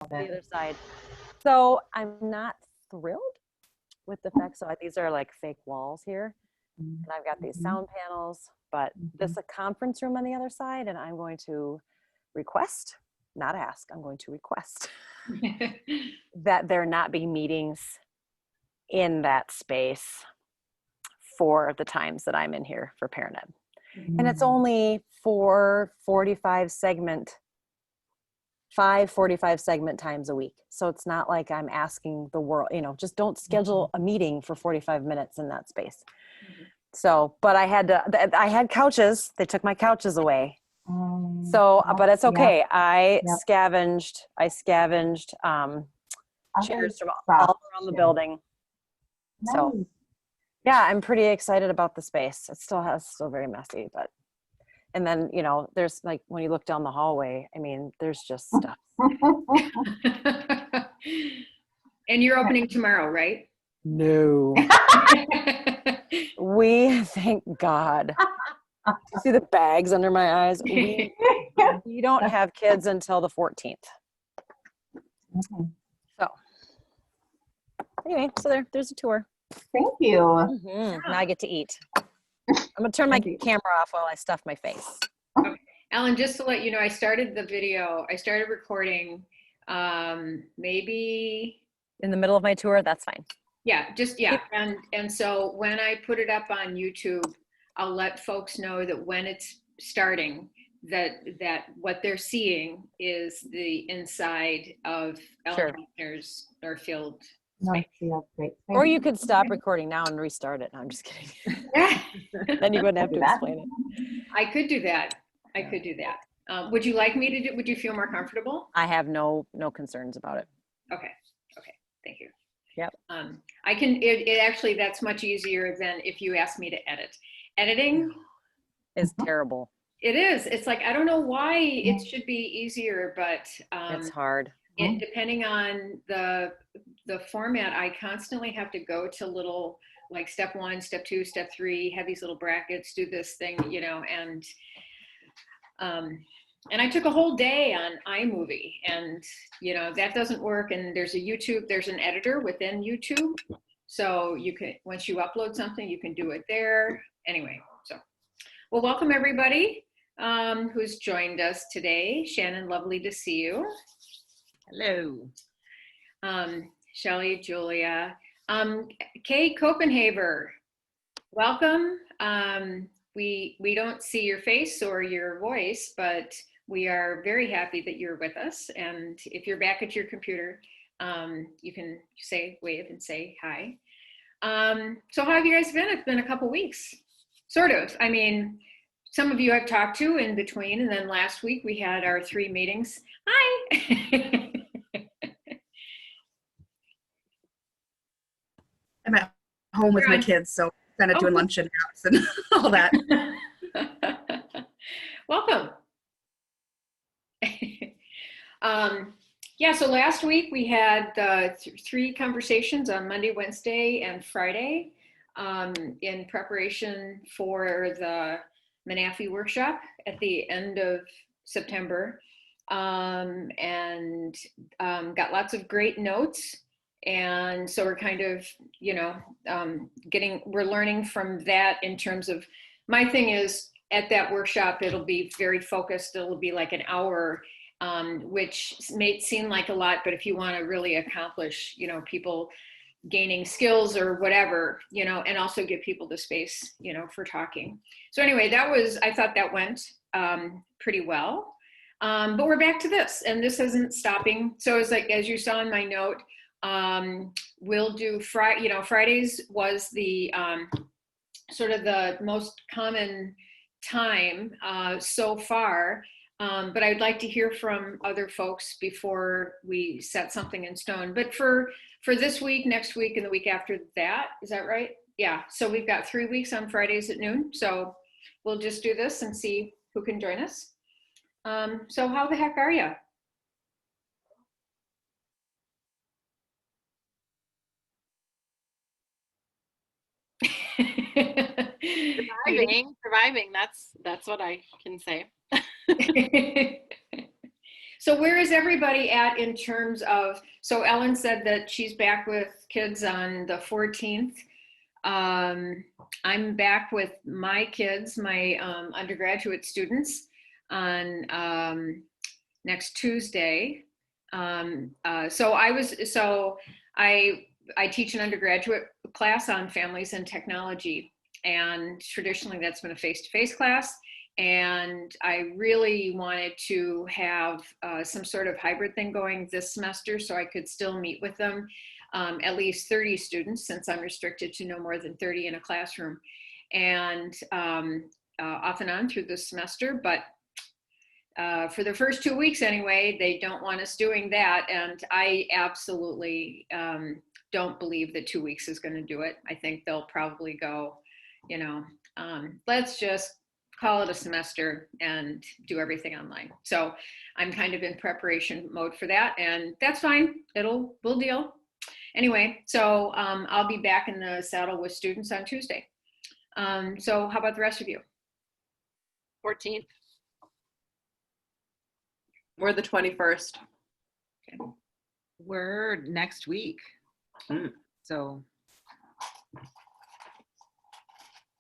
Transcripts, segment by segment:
the other side. So I'm not thrilled with the fact, so these are like fake walls here. And I've got these sound panels, but this is a conference room on the other side, and I'm going to request, not ask, I'm going to request that there not be meetings in that space for the times that I'm in here for ParaNet. And it's only for 5 45 segment times a week. So it's not like I'm asking the world, just don't schedule a meeting for 45 minutes in that space. So, but I had couches. They took my couches away. So, but it's okay. I scavenged chairs from all around the building. Nice. So yeah, I'm pretty excited about the space. It's still very messy, but, and then, there's like, when you look down the hallway, I mean, there's just stuff. And you're opening tomorrow, right? No. We, thank God. You see the bags under my eyes? We don't have kids until the 14th. So anyway, so there's a tour. Thank you. Now I get to eat. I'm gonna turn my camera off while I stuff my face. Okay. Ellen, just to let you know, I started recording maybe in the middle of my tour. That's fine. Yeah. And so when I put it up on YouTube, I'll let folks know that when it's starting, that what they're seeing is the inside of Ellen Buechner's Northfield. Great. Or you could stop recording now and restart it. No, I'm just kidding. Then you wouldn't have to explain it. I could do that. Would you like me to would you feel more comfortable? I have no concerns about it. Okay. Thank you. Yep. I can, it actually, that's much easier than if you ask me to edit. Editing is terrible. It is. It's like, I don't know why it should be easier, but it's hard. Depending on the format, I constantly have to go to little, like step 1, step 2, step 3, have these little brackets, do this thing, and I took a whole day on iMovie, and that doesn't work. And there's an editor within YouTube, so you can, once you upload something, you can do it there. Anyway, so well, welcome everybody who's joined us today. Shannon, lovely to see you. Hello. Shelley, Julia, Kay Copenhaver, welcome. We don't see your face or your voice, but we are very happy that you're with us. And if you're back at your computer, you can wave and say hi. So how have you guys been? It's been a couple weeks, sort of. I mean, some of you I've talked to in between, and then last week we had our 3 meetings. Hi. I'm at home with my kids, so kind of doing lunch and naps and all that. Welcome. Yeah, so last week we had 3 conversations on Monday, Wednesday, and Friday in preparation for the Menafee workshop at the end of September, and got lots of great notes. And so we're kind of, we're learning from that in terms of, my thing is at that workshop, it'll be very focused. It'll be like an hour, which may seem like a lot, but if you want to really accomplish, people gaining skills or whatever, and also give people the space, for talking. So anyway, I thought that went pretty well. But we're back to this, and this isn't stopping. So it's like, as you saw in my note, we'll do Fridays was the sort of the most common time so far, but I'd like to hear from other folks before we set something in stone. But for this week, next week, and the week after that, is that right? Yeah, so we've got 3 weeks on Fridays at noon, so we'll just do this and see who can join us. So how the heck are you? Surviving. That's what I can say. So where is everybody at in terms of, so Ellen said that she's back with kids on the 14th. I'm back with my kids, my undergraduate students on next Tuesday. So I teach an undergraduate class on families and technology, and traditionally that's been a face-to-face class. And I really wanted to have some sort of hybrid thing going this semester so I could still meet with them, at least 30 students, since I'm restricted to no more than 30 in a classroom, and off and on through this semester. But for the first 2 weeks anyway, they don't want us doing that. And I absolutely don't believe that 2 weeks is going to do it. I think they'll probably go, let's just call it a semester and do everything online. So I'm kind of in preparation mode for that, and that's fine. We'll deal. Anyway, so I'll be back in the saddle with students on Tuesday. So how about the rest of you? 14th. We're the 21st. Okay. We're next week. So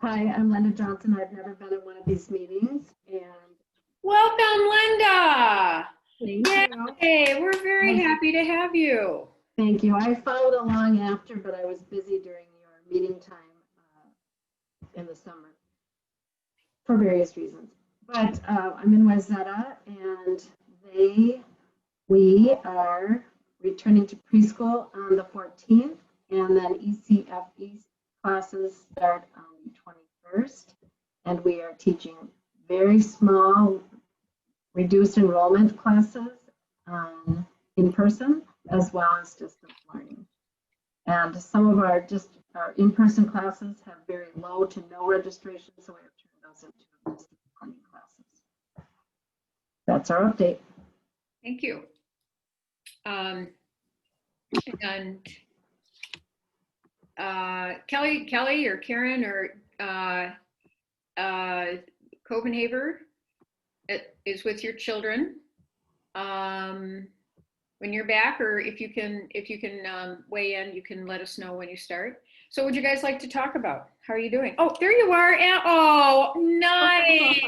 Hi, I'm Linda Johnson. I've never been in one of these meetings, and Welcome, Linda. thank you. Hey, we're very happy to have you. Thank you. I followed along after, but I was busy during your meeting time in the summer for various reasons. But I'm in Wayzata, and we are returning to preschool on the 14th, and then ECFE classes start on the 21st, and we are teaching very small reduced enrollment classes in person as well as distance learning. And some of our in-person classes have very low to no registration, so we have turned those into distance learning classes. That's our update. Thank you. And Kelly or Karen or Copenhaver is with your children when you're back, or if you can weigh in, you can let us know when you start. So would you guys like to talk about? How are you doing? Oh, there you are. Oh, nice.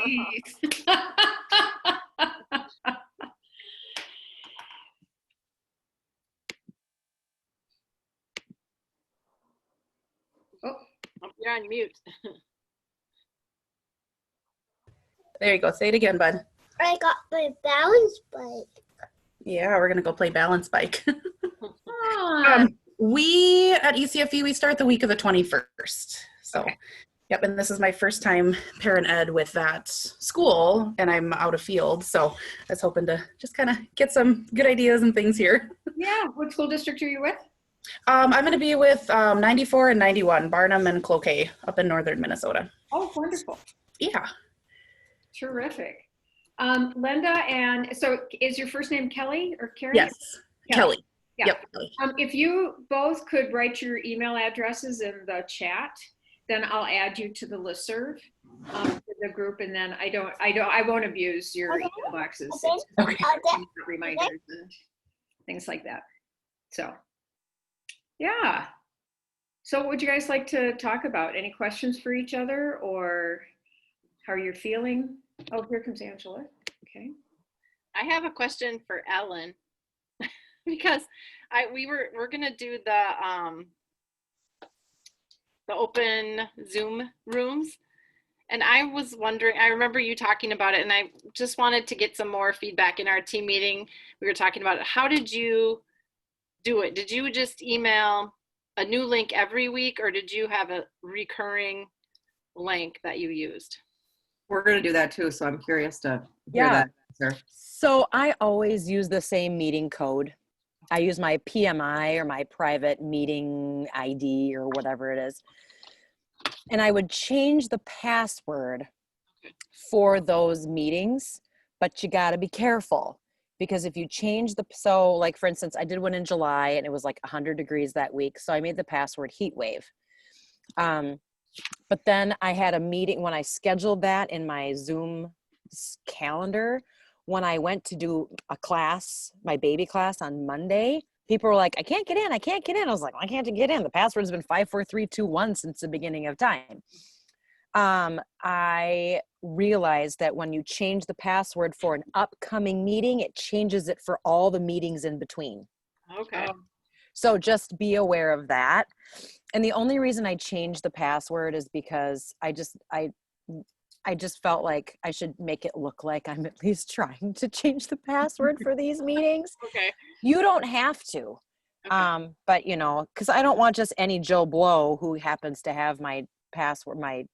You're on mute. There you go. Say it again, bud. I got my balance bike. Yeah, we're gonna go play balance bike. Fun. We at ECFE, we start the week of the 21st. So, Okay. Yep, and this is my first time parent ed with that school, and I'm out of field. So I was hoping to just kind of get some good ideas and things here. Yeah. What school district are you with? I'm going to be with 94 and 91, Barnum and Cloquet up in northern Minnesota. Oh, wonderful. Yeah. Terrific. Linda, and so is your first name Kelly or Karen? Yes. Kelly. Yeah. Yep. Kelly. If you both could write your email addresses in the chat, then I'll add you to the listserv to the group, and then I won't abuse your email boxes. It's Okay. reminders and things like that. So, yeah. So what would you guys like to talk about? Any questions for each other, or how you're feeling? Oh, here comes Angela. Okay. I have a question for Ellen because we're gonna do the open Zoom rooms, and I was wondering. I remember you talking about it, and I just wanted to get some more feedback. In our team meeting, we were talking about it. How did you do it? Did you just email a new link every week, or did you have a recurring link that you used? We're going to do that too, so I'm curious to hear Yeah. that answer. So I always use the same meeting code. I use my PMI or my private meeting ID or whatever it is. And I would change the password for those meetings, but you got to be careful, because if you change so like for instance, I did one in July and it was like 100 degrees that week. So I made the password heat wave. But then I had a meeting when I scheduled that in my Zoom calendar. when I went to do a class, my baby class on Monday, people were like, I can't get in. I can't get in. I was like, why can't you get in? The password has been 54321 since the beginning of time. I realized that when you change the password for an upcoming meeting, it changes it for all the meetings in between. Okay. So just be aware of that. And the only reason I changed the password is because I just felt like I should make it look like I'm at least trying to change the password for these meetings. Okay. You don't have to. Okay. But you know, because I don't want just any Joe Blow who happens to have my password, my,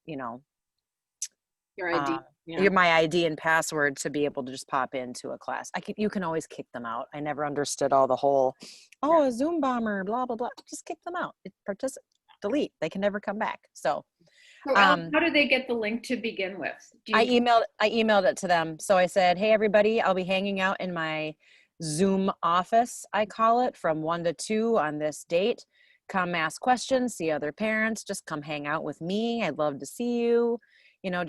Your ID. my ID and password to be able to just pop into a class. You can always kick them out. I never understood all the whole, a Zoom bomber, blah, blah, blah. Just kick them out. Delete. They can never come back. So Ellen, how do they get the link to begin with? I emailed it to them. So I said, hey, everybody, I'll be hanging out in my Zoom office, I call it, from 1 to 2 on this date. Come ask questions, see other parents, just come hang out with me. I'd love to see you. I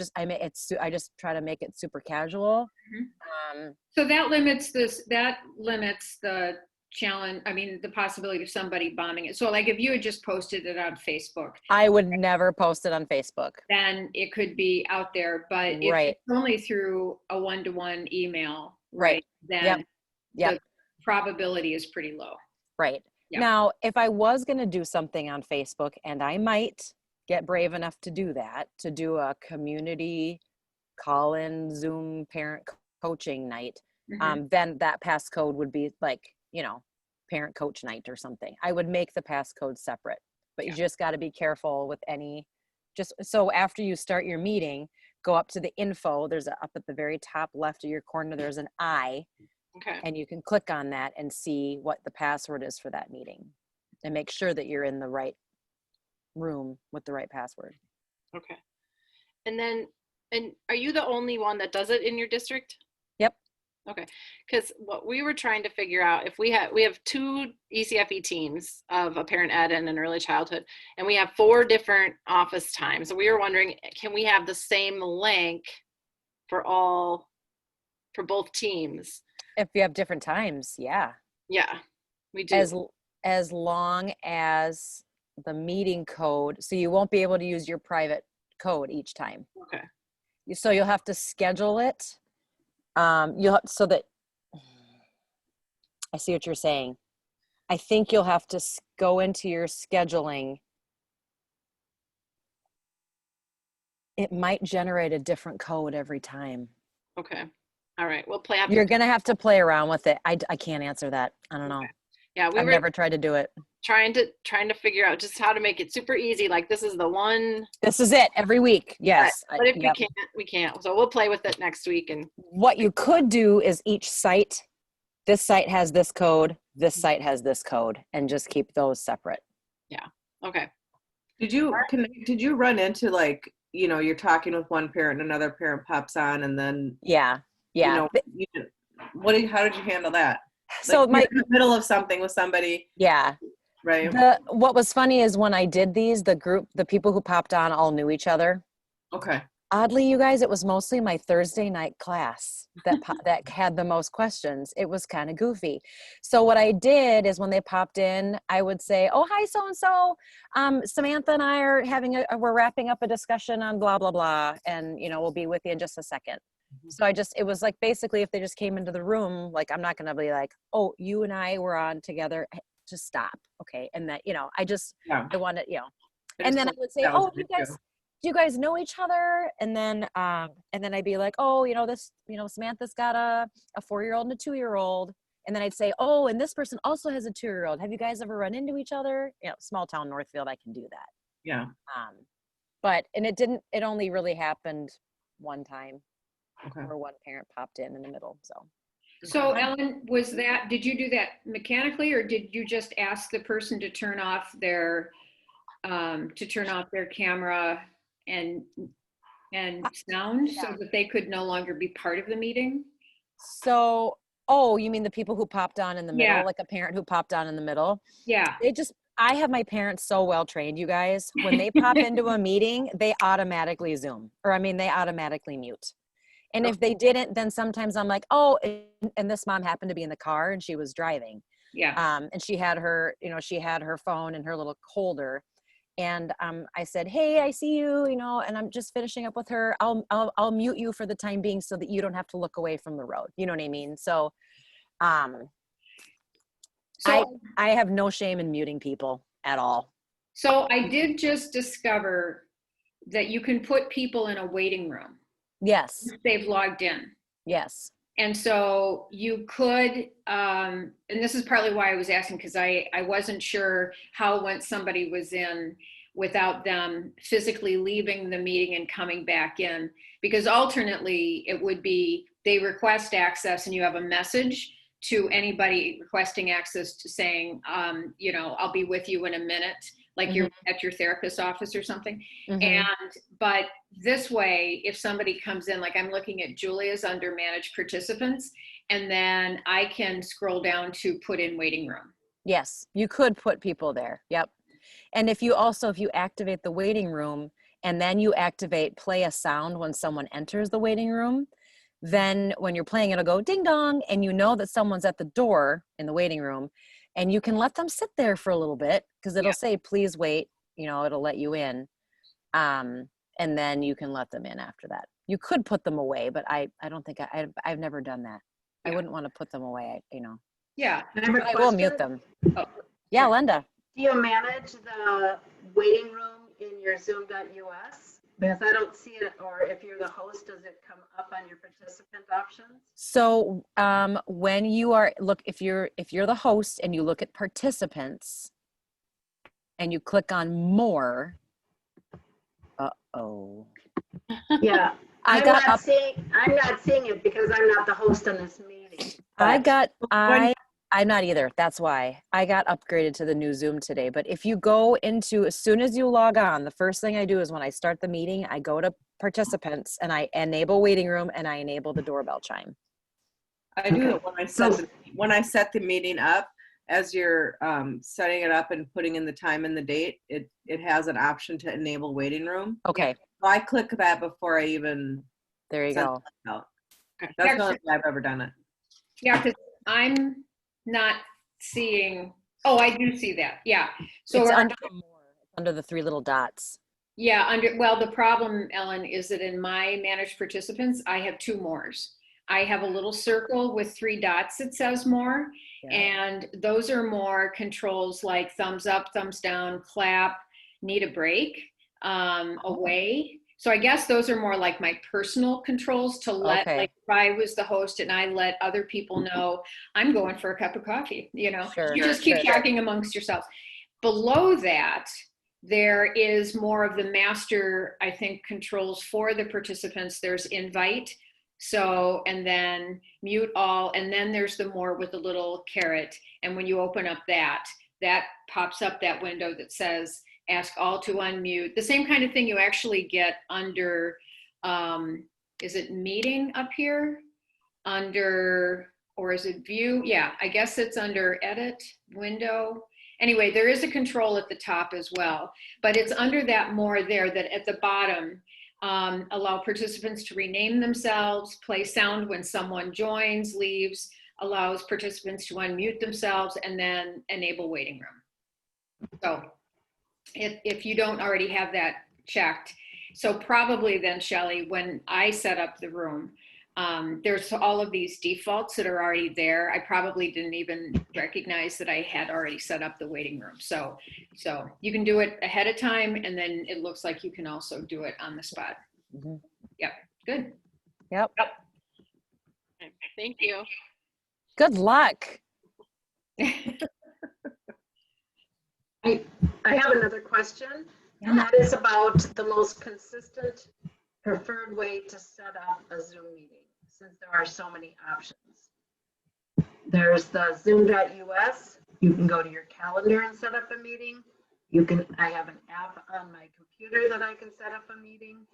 just try to make it super casual. So that limits the challenge. I mean, the possibility of somebody bombing it. So like if you had just posted it on Facebook, I would never post it on Facebook. then it could be out there, but if Right. it's only through a one-to-one email, Right. then Yep. the probability is pretty low. Right. Yeah. Now, if I was going to do something on Facebook, and I might get brave enough to do that, to do a community call-in Zoom parent coaching night, then that passcode would be like, parent coach night or something. I would make the passcode separate, but you just got to be careful with so after you start your meeting, go up to the info. Up at the very top left of your corner, there's an I. Okay. And you can click on that and see what the password is for that meeting and make sure that you're in the right room with the right password. Okay. And are you the only one that does it in your district? Yep. Okay. Because what we were trying to figure out, if we have 2 ECFE teams of a parent ed and an early childhood, and we have 4 different office times. So we were wondering, can we have the same link for both teams? If you have different times, yeah. Yeah, we do. As long as the meeting code, so you won't be able to use your private code each time. Okay. So you'll have to schedule it. So that I see what you're saying. I think you'll have to go into your scheduling. It might generate a different code every time. Okay. All right. We'll play. You're going to have to play around with it. I can't answer that. I don't know. Yeah, I've never tried to do it. Trying to figure out just how to make it super easy. Like this is the one. This is it every week. Yes. But if we can't. So we'll play with it next week. And what you could do is each site, this site has this code, this site has this code, and just keep those separate. Yeah. Okay. Did you run into like, you're talking with one parent, another parent pops on, and then yeah. how did you handle that? So you're in the middle of something with somebody. Yeah. Right. What was funny is when I did these, the people who popped on all knew each other. Okay. Oddly, you guys, it was mostly my Thursday night class that had the most questions. It was kind of goofy. So what I did is when they popped in, I would say, "Oh, hi, so-and-so. Samantha and I are we're wrapping up a discussion on blah, blah, blah. And, we'll be with you in just a second." So it was like, basically, if they just came into the room, like, I'm not going to be like, "Oh, you and I were on together. Just stop." Okay. And that, I wanted, and then I would say, "Oh, do you guys know each other?" And then I'd be like, "Oh, Samantha's got a 4-year-old and a 2-year-old." And then I'd say, "Oh, and this person also has a 2-year-old. Have you guys ever run into each other?" Small town Northfield, I can do that. Yeah. It only really happened one time. Okay. Where one parent popped in the middle. So Ellen, did you do that mechanically, or did you just ask the person to turn off their camera and sound so that they could no longer be part of the meeting? So, you mean the people who popped on in the middle, like a parent who popped on in the middle? Yeah. I have my parents so well trained, you guys. When they pop into a meeting, they automatically Zoom, they automatically mute. And if they didn't, then sometimes I'm like, oh, and this mom happened to be in the car and she was driving. Yeah. And she had her, she had her phone in her little holder. And I said, hey, I see you, and I'm just finishing up with her. I'll mute you for the time being so that you don't have to look away from the road. You know what I mean? So, So, I have no shame in muting people at all. so I did just discover that you can put people in a waiting room Yes. if they've logged in. Yes. And so you could, and this is partly why I was asking, because I wasn't sure how once somebody was in without them physically leaving the meeting and coming back in, because alternately it would be they request access and you have a message to anybody requesting access to saying, I'll be with you in a minute, like you're at your therapist's office or something. But this way, if somebody comes in, like I'm looking at Julia's under managed participants, and then I can scroll down to put in waiting room. Yes, you could put people there. Yep. And if you activate the waiting room and then you activate play a sound when someone enters the waiting room, then when you're playing, it'll go ding dong, and you know that someone's at the door in the waiting room, and you can let them sit there for a little bit because it'll say, please wait, it'll let you in. And then you can let them in after that. You could put them away, but I don't think I've never done that. I wouldn't want to put them away, Yeah. I will mute them. Oh. Yeah, Linda. Do you manage the waiting room in your Zoom.us? Because I don't see it, or if you're the host, does it come up on your participant options? So when you are, if you're the host and you look at participants and you click on more, Yeah. I'm not seeing it because I'm not the host on this meeting. I'm not either. That's why I got upgraded to the new Zoom today. But if you go into, as soon as you log on, the first thing I do is when I start the meeting, I go to participants and I enable waiting room and I enable the doorbell chime. I do it when I set the meeting up. As you're setting it up and putting in the time and the date, it has an option to enable waiting room. Okay. So I click that before I even. There you go. Out. That's the only way I've ever done it. Yeah, because I'm not seeing. Oh, I do see that. Yeah. So it's under the three little dots. Yeah. The problem, Ellen, is that in my managed participants, I have two mores. I have a little circle with three dots that says more. Yeah. And those are more controls like thumbs up, thumbs down, clap, need a break, away. So I guess those are more like my personal controls to let, like if I was the host and I let other people know I'm going for a cup of coffee, Sure, you just keep talking amongst yourselves. Below that, there is more of the master, I think, controls for the participants. There's invite. So, and then mute all, and then there's the more with the little caret. And when you open up that pops up that window that says, ask all to unmute. The same kind of thing you actually get under, is it meeting up here? Or is it view? Yeah, I guess it's under edit, window. Anyway, there is a control at the top as well, but it's under that more there that at the bottom, allow participants to rename themselves, play sound when someone joins, leaves, allows participants to unmute themselves, and then enable waiting room. So if you don't already have that checked, so probably then, Shelley, when I set up the room, there's all of these defaults that are already there. I probably didn't even recognize that I had already set up the waiting room. So you can do it ahead of time, and then it looks like you can also do it on the spot. Mm-hmm. Yep, good. Yep. Thank you. Good luck. I have another question, and that is about the most consistent preferred way to set up a Zoom meeting, since there are so many options. There's the Zoom.us. You can go to your calendar and set up a meeting. I have an app on my computer that I can set up a meeting.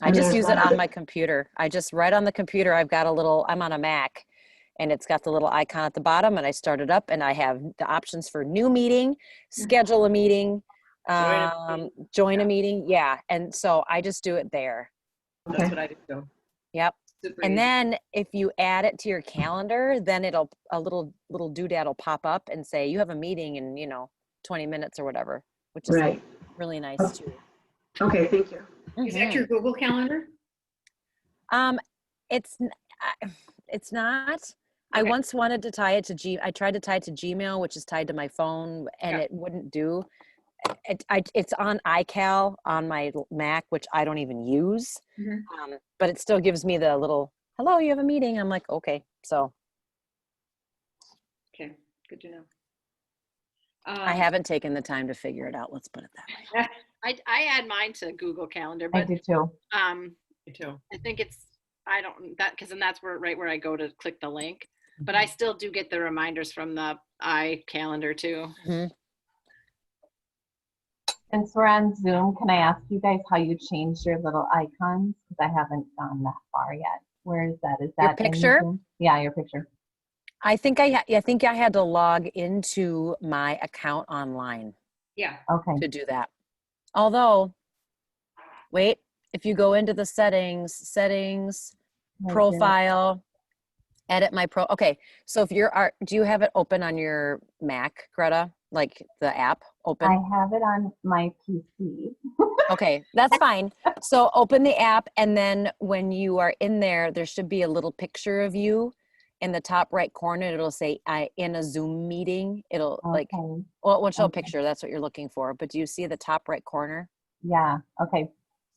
I just use it on my computer. Right on the computer, I'm on a Mac, and it's got the little icon at the bottom, and I start it up, and I have the options for new meeting, schedule a meeting, join a meeting. Yeah. And so I just do it there. That's what I do. Yep. Super And easy. then if you add it to your calendar, then a little doodad will pop up and say you have a meeting in 20 minutes or whatever, which is Right. really nice too. Okay, thank you. Is that your Google Calendar? It's it's not. I Okay. once wanted to tie it to I tried to tie it to Gmail, which is tied to my phone, and Yeah. it wouldn't do. It's on iCal on my Mac, which I don't even use, Mhm. but it still gives me the little "Hello, you have a meeting." I'm like, okay, so Okay, good to know. I haven't taken the time to figure it out. Let's put it that way. I add mine to Google Calendar, I but do too. Me too. I think I don't that because then that's where I go to click the link. But I still do get the reminders from the iCalendar too. Since we're on Zoom, can I ask you guys how you changed your little icons? Because I haven't gone that far yet. Where is that? Is Your that in the picture? Zoom? Yeah, your picture. I think I had to log into my account online Yeah. Okay. to do that. Although, wait, if you go into the settings, Right there. profile, edit my pro. Okay, so if do you have it open on your Mac, Greta? Like the app open? I have it on my PC. Okay, that's fine. So open the app, and then when you are in there, there should be a little picture of you in the top right corner. It'll say in a Zoom meeting. It'll Okay. well, it won't show a Okay. picture. That's what you're looking for. But do you see the top right corner? Yeah. Okay.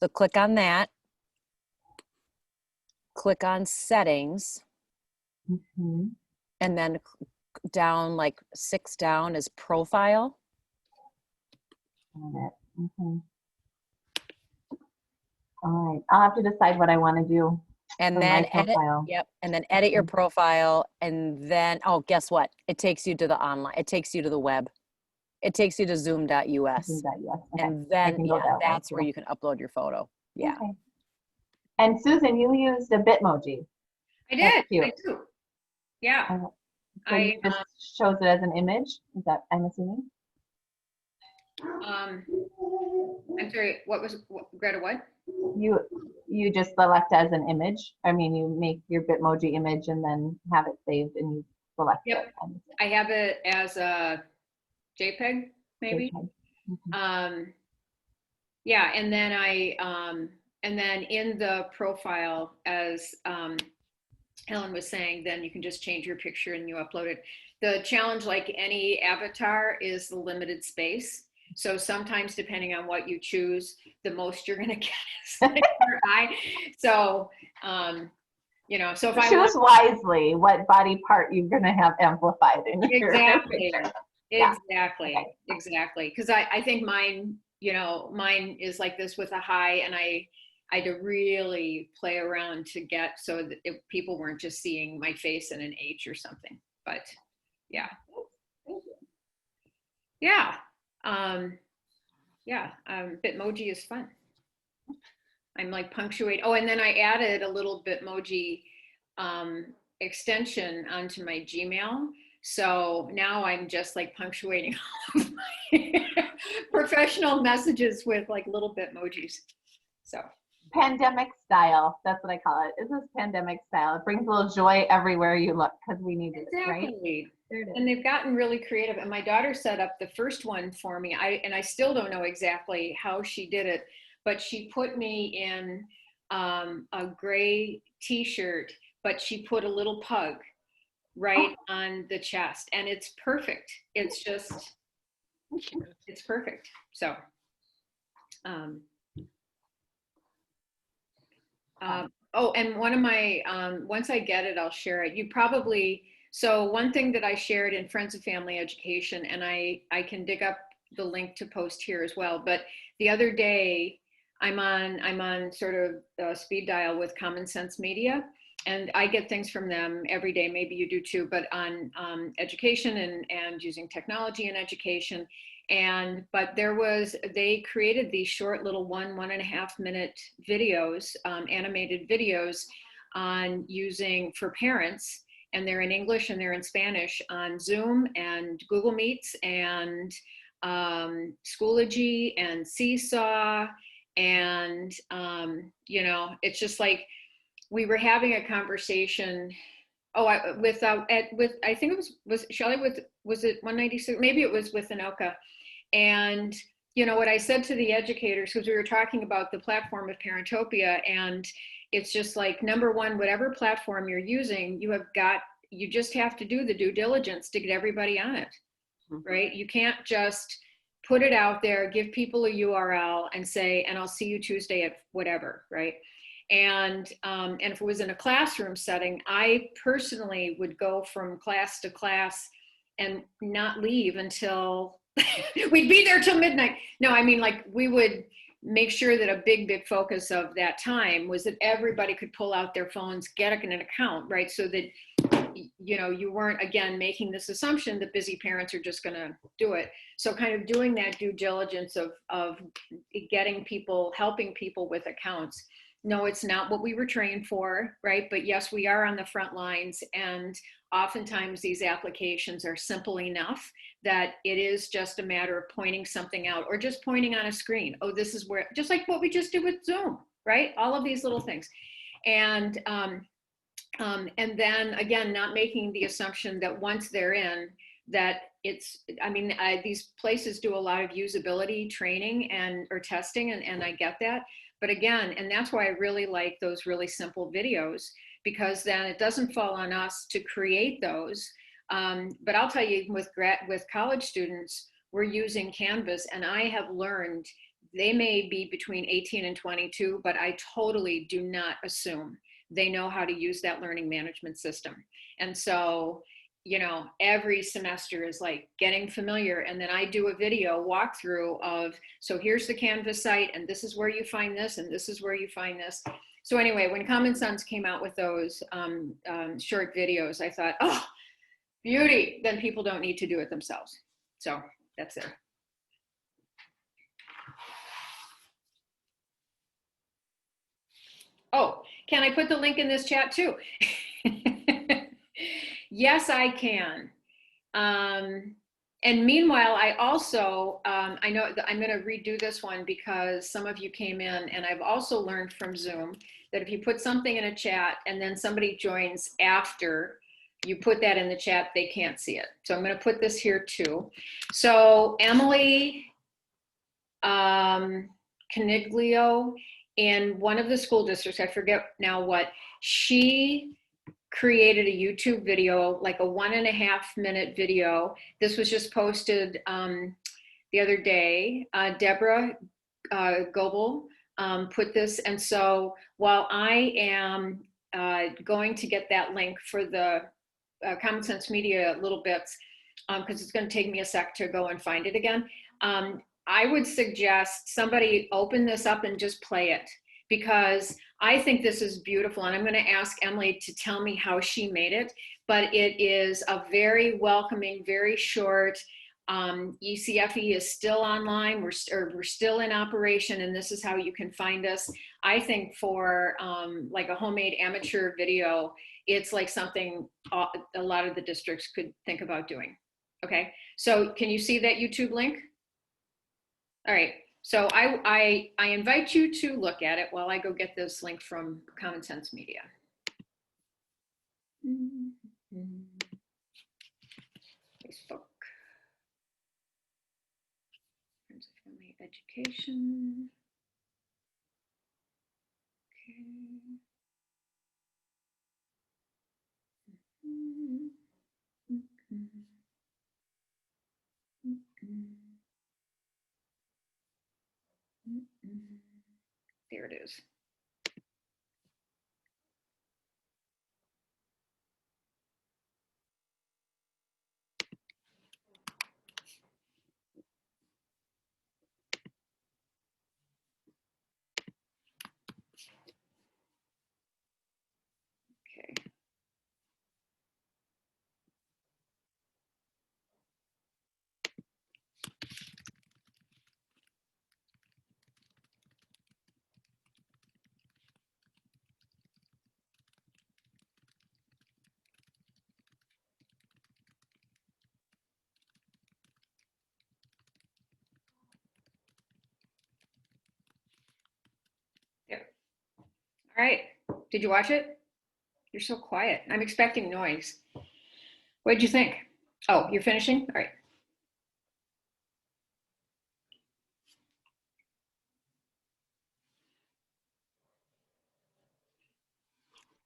So click on that. Click on settings, Mhm. and then down, like 6 down, is profile. Got it. Okay. All right. I'll have to decide what I want to do And for then my edit. profile. Yep. And then edit your Okay. profile. And then, oh, guess what? It takes you to the online. It takes you to the web. It takes you to zoom.us. Zoom.us. Okay. And I then, can go that way, that's where too. you can upload your photo. Yeah. Okay. And Susan, you used a Bitmoji. I That's did. cute. I do. Yeah. So I you just shows it as an image. Is that, I'm assuming? I'm sorry. Greta? What? You just select as an image. I mean, you make your Bitmoji image and then have it saved and you select Yep. it. I have it as a JPEG, maybe. JPEG. Mhm. Yeah, and then and then in the profile, as Helen was saying, then you can just change your picture and you upload it. The challenge, like any avatar, is the limited space. So sometimes, depending on what you choose, the most you're going to get is like your eye. So, so if I Choose want, wisely what body part you're going to have amplified in your exactly, picture. Yeah. exactly. Because I think mine is like this with a high, and I had to really play around to get so that people weren't just seeing my face and an H or something. But yeah. Bitmoji is fun. I'm like punctuate. Oh, and then I added a little Bitmoji extension onto my Gmail. So now I'm just like punctuating all of my professional messages with like little Bitmojis. So Pandemic style. That's what I call it. This is pandemic style. It brings a little joy everywhere you look because we need it, right? exactly. There it is. And they've gotten really creative. And my daughter set up the first one for me. I still don't know exactly how she did it, but she put me in a gray T-shirt, but she put a little pug right on the chest, and it's perfect. It's just, it's perfect. So, oh, and one of my, once I get it, I'll share it. So one thing that I shared in Friends of Family Education, and I can dig up the link to post here as well, but the other day, I'm on sort of speed dial with Common Sense Media, and I get things from them every day. Maybe you do too, but on education and using technology in education. But they created these short little 1.5 minute videos, animated videos on using for parents, and they're in English and they're in Spanish on Zoom and Google Meets and Schoology and Seesaw. And, it's just like, we were having a conversation. Oh, I think it was Shelley with, was it 196? Maybe it was with Anoka. And, what I said to the educators, because we were talking about the platform of Parentopia, and it's just like, number one, whatever platform you're using, you just have to do the due diligence to get everybody on it, right? You can't just put it out there, give people a URL and say, and I'll see you Tuesday at whatever, right? And if it was in a classroom setting, I personally would go from class to class and not leave until we'd be there till midnight. No, I mean, like, we would make sure that a big focus of that time was that everybody could pull out their phones, get an account, right? So that, you weren't, again, making this assumption that busy parents are just going to do it. So kind of doing that due diligence of getting people, helping people with accounts. No, it's not what we were trained for, right? But yes, we are on the front lines, and oftentimes these applications are simple enough that it is just a matter of pointing something out or just pointing on a screen. Oh, this is where, just like what we just did with Zoom, right? All of these little things. And then again, not making the assumption that once they're in, that these places do a lot of usability training or testing, and I get that. But again, and that's why I really like those really simple videos, because then it doesn't fall on us to create those. But I'll tell you, with college students, we're using Canvas, and I have learned they may be between 18 and 22, but I totally do not assume they know how to use that learning management system. And so, every semester is like getting familiar. And then I do a video walkthrough of, so here's the Canvas site, and this is where you find this, and this is where you find this. So anyway, when Common Sense came out with those short videos, I thought, oh, beauty, then people don't need to do it themselves. So that's it. Oh, can I put the link in this chat too? Yes, I can. And meanwhile, I also, I know that I'm going to redo this one because some of you came in, and I've also learned from Zoom that if you put something in a chat and then somebody joins after you put that in the chat, they can't see it. So I'm going to put this here too. So Emily Caniglio, in one of the school districts, I forget now what, she created a YouTube video, like a 1.5 minute video. This was just posted the other day. Deborah Goebel put this. And so while I am going to get that link for the Common Sense Media little bits, because it's going to take me a sec to go and find it again, I would suggest somebody open this up and just play it, because I think this is beautiful. And I'm going to ask Emily to tell me how she made it, but it is a very welcoming, very short. ECFE is still online. We're still in operation, and this is how you can find us. I think for like a homemade amateur video, it's like something a lot of the districts could think about doing. Okay, so can you see that YouTube link? All right, so I invite you to look at it while I go get this link from Common Sense Media. Facebook. Friends of Family Education. Okay. There it is. Okay. There. All right. Did you watch it? You're so quiet. I'm expecting noise. What did you think? Oh, you're finishing? All right.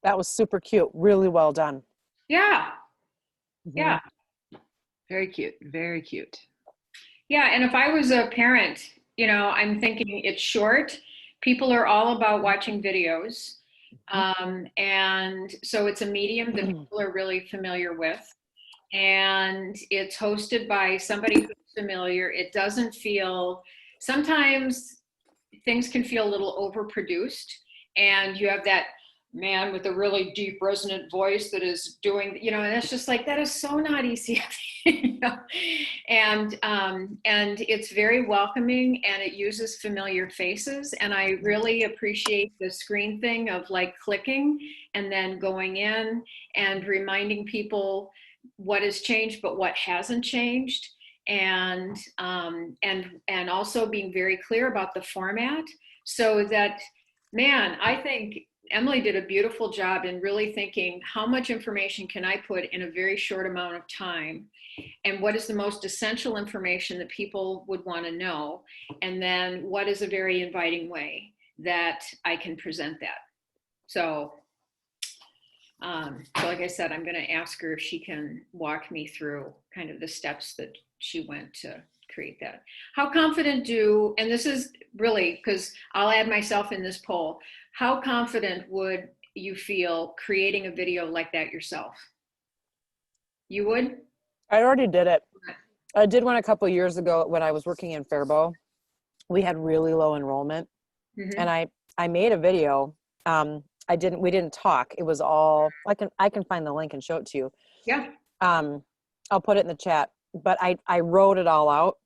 That was super cute. Really well done. Yeah. Yeah. Very cute. Very cute. Yeah. And if I was a parent, I'm thinking it's short. People are all about watching videos. And so it's a medium that people are really familiar with. And it's hosted by somebody who's familiar. It doesn't feel, sometimes things can feel a little overproduced, and you have that man with a really deep resonant voice that is doing, and it's just like, that is so not ECF. And it's very welcoming, and it uses familiar faces. And I really appreciate the screen thing of like clicking and then going in and reminding people what has changed, but what hasn't changed. And also being very clear about the format, so that, man, I think Emily did a beautiful job in really thinking, how much information can I put in a very short amount of time? And what is the most essential information that people would want to know? And then what is a very inviting way that I can present that? So like I said, I'm going to ask her if she can walk me through kind of the steps that she went to create that. How confident and this is really, because I'll add myself in this poll, how confident would you feel creating a video like that yourself? You would? I already did it. I did one a couple of years ago when I was working in Faribault. We had really low enrollment, and I made a video. We didn't talk. It was all, I can find the link and show it to you. Yeah. I'll put it in the chat, but I wrote it all out,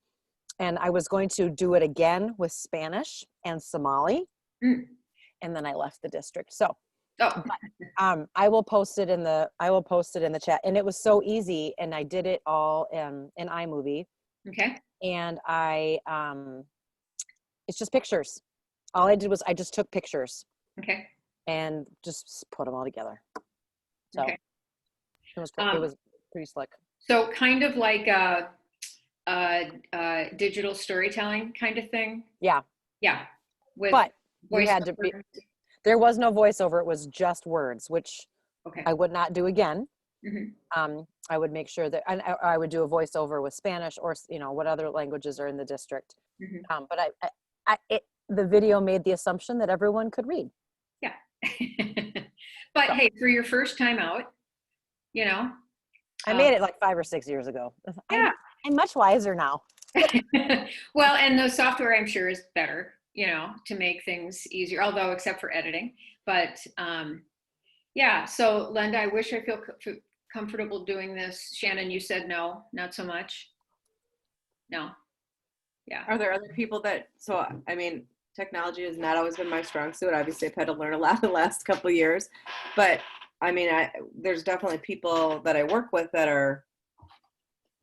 and I was going to do it again with Spanish and Somali. And then I left the district. So, I will post it in the chat, and it was so easy. And I did it all in iMovie. Okay. And it's just pictures. All I did was I just took pictures. Okay. And just put them all together. So okay. It was pretty slick. So kind of like a digital storytelling kind of thing. Yeah. Yeah. But we had to there was no voiceover. It was just words, which I would not do again. I would make sure that I would do a voiceover with Spanish or, what other languages are in the district. But the video made the assumption that everyone could read. Yeah. But hey, for your first time out, I made it like 5 or 6 years ago. Yeah. I'm much wiser now. Well, and the software I'm sure is better, to make things easier, although except for editing. But yeah, so Linda, I wish I feel comfortable doing this. Shannon, you said no, not so much. No. Yeah. Are there other people technology has not always been my strong suit. Obviously, I've had to learn a lot the last couple of years, but there's definitely people that I work with that are,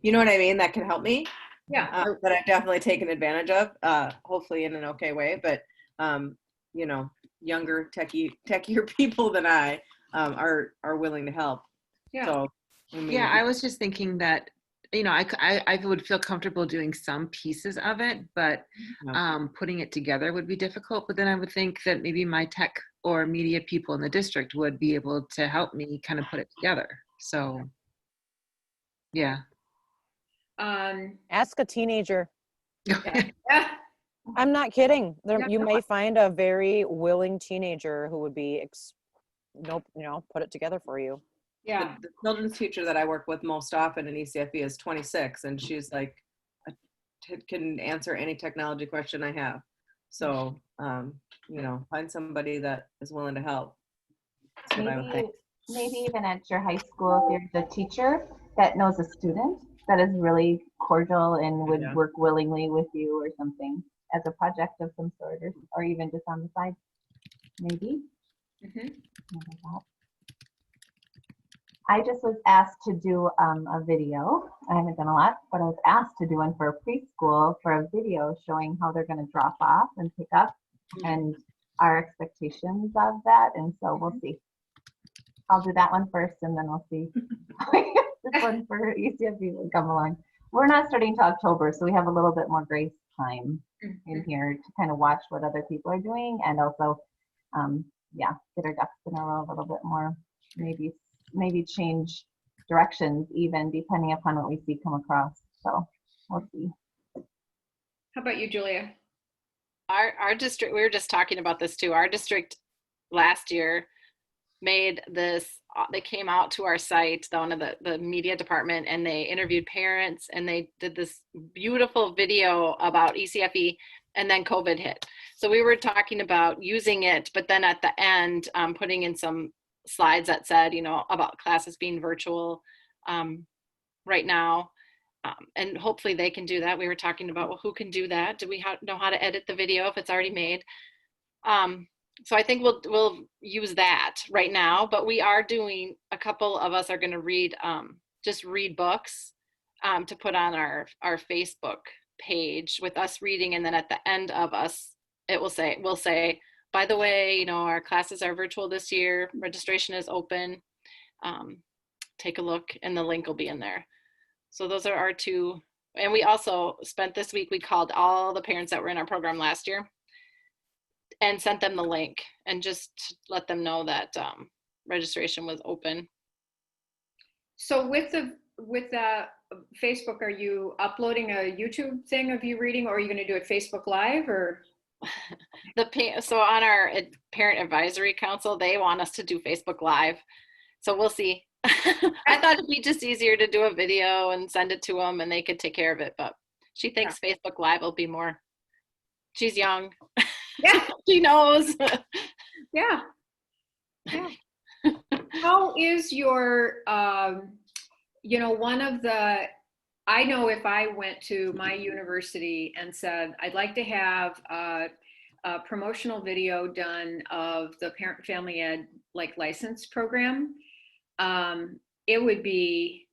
that can help me. Yeah. That I've definitely taken advantage of, hopefully in an okay way. But, younger techier people than I are willing to help. Yeah. So, I was just thinking that, I would feel comfortable doing some pieces of it, but putting it together would be difficult. But then I would think that maybe my tech or media people in the district would be able to help me kind of put it together. So, yeah. Ask a teenager. Yeah. I'm not kidding. You may find a very willing teenager who would be, put it together for you. Yeah. The children's teacher that I work with most often in ECFE is 26, and she's like, can answer any technology question I have. So, find somebody that is willing to help. That's what I would think. Maybe even at your high school, if there's a teacher that knows a student that is really cordial and would work willingly with you or something as a project of some sort, or even just on the side, maybe. I just was asked to do a video. I haven't done a lot, but I was asked to do one for a preschool for a video showing how they're going to drop off and pick up. And our expectations of that. And so we'll see. I'll do that one first and then we'll see. This one for ECFB will come along. We're not starting till October, so we have a little bit more grace time in here to kind of watch what other people are doing and also, yeah, get our ducks in a row a little bit more. Maybe change directions even depending upon what we see come across. So we'll see. How about you, Julia? Our district, we were just talking about this too. Our district last year made this, they came out to our site, one of the media department, and they interviewed parents and they did this beautiful video about ECFE, and then COVID hit. So we were talking about using it, but then at the end, putting in some slides that said, you know, about classes being virtual right now. And hopefully they can do that. We were talking about, well, who can do that? Do we know how to edit the video if it's already made? So I think we'll use that right now, but we are doing, a couple of us are going to read, just read books to put on our Facebook page with us reading. And then at the end of us, we'll say, by the way, you know, our classes are virtual this year. Registration is open. Take a look and the link will be in there. So those are our two. And we also spent this week, we called all the parents that were in our program last year and sent them the link and just let them know that registration was open. So with the Facebook, are you uploading a YouTube thing of you reading, or are you going to do it Facebook Live, or? So on our Parent Advisory Council, they want us to do Facebook Live. So we'll see. I thought it'd be just easier to do a video and send it to them and they could take care of it, but she thinks Facebook Live will be more, she's young. Yeah. She knows. Yeah. Yeah. How is your, you know, I know if I went to my university and said, I'd like to have a promotional video done of the Parent Family Ed like license program, it would be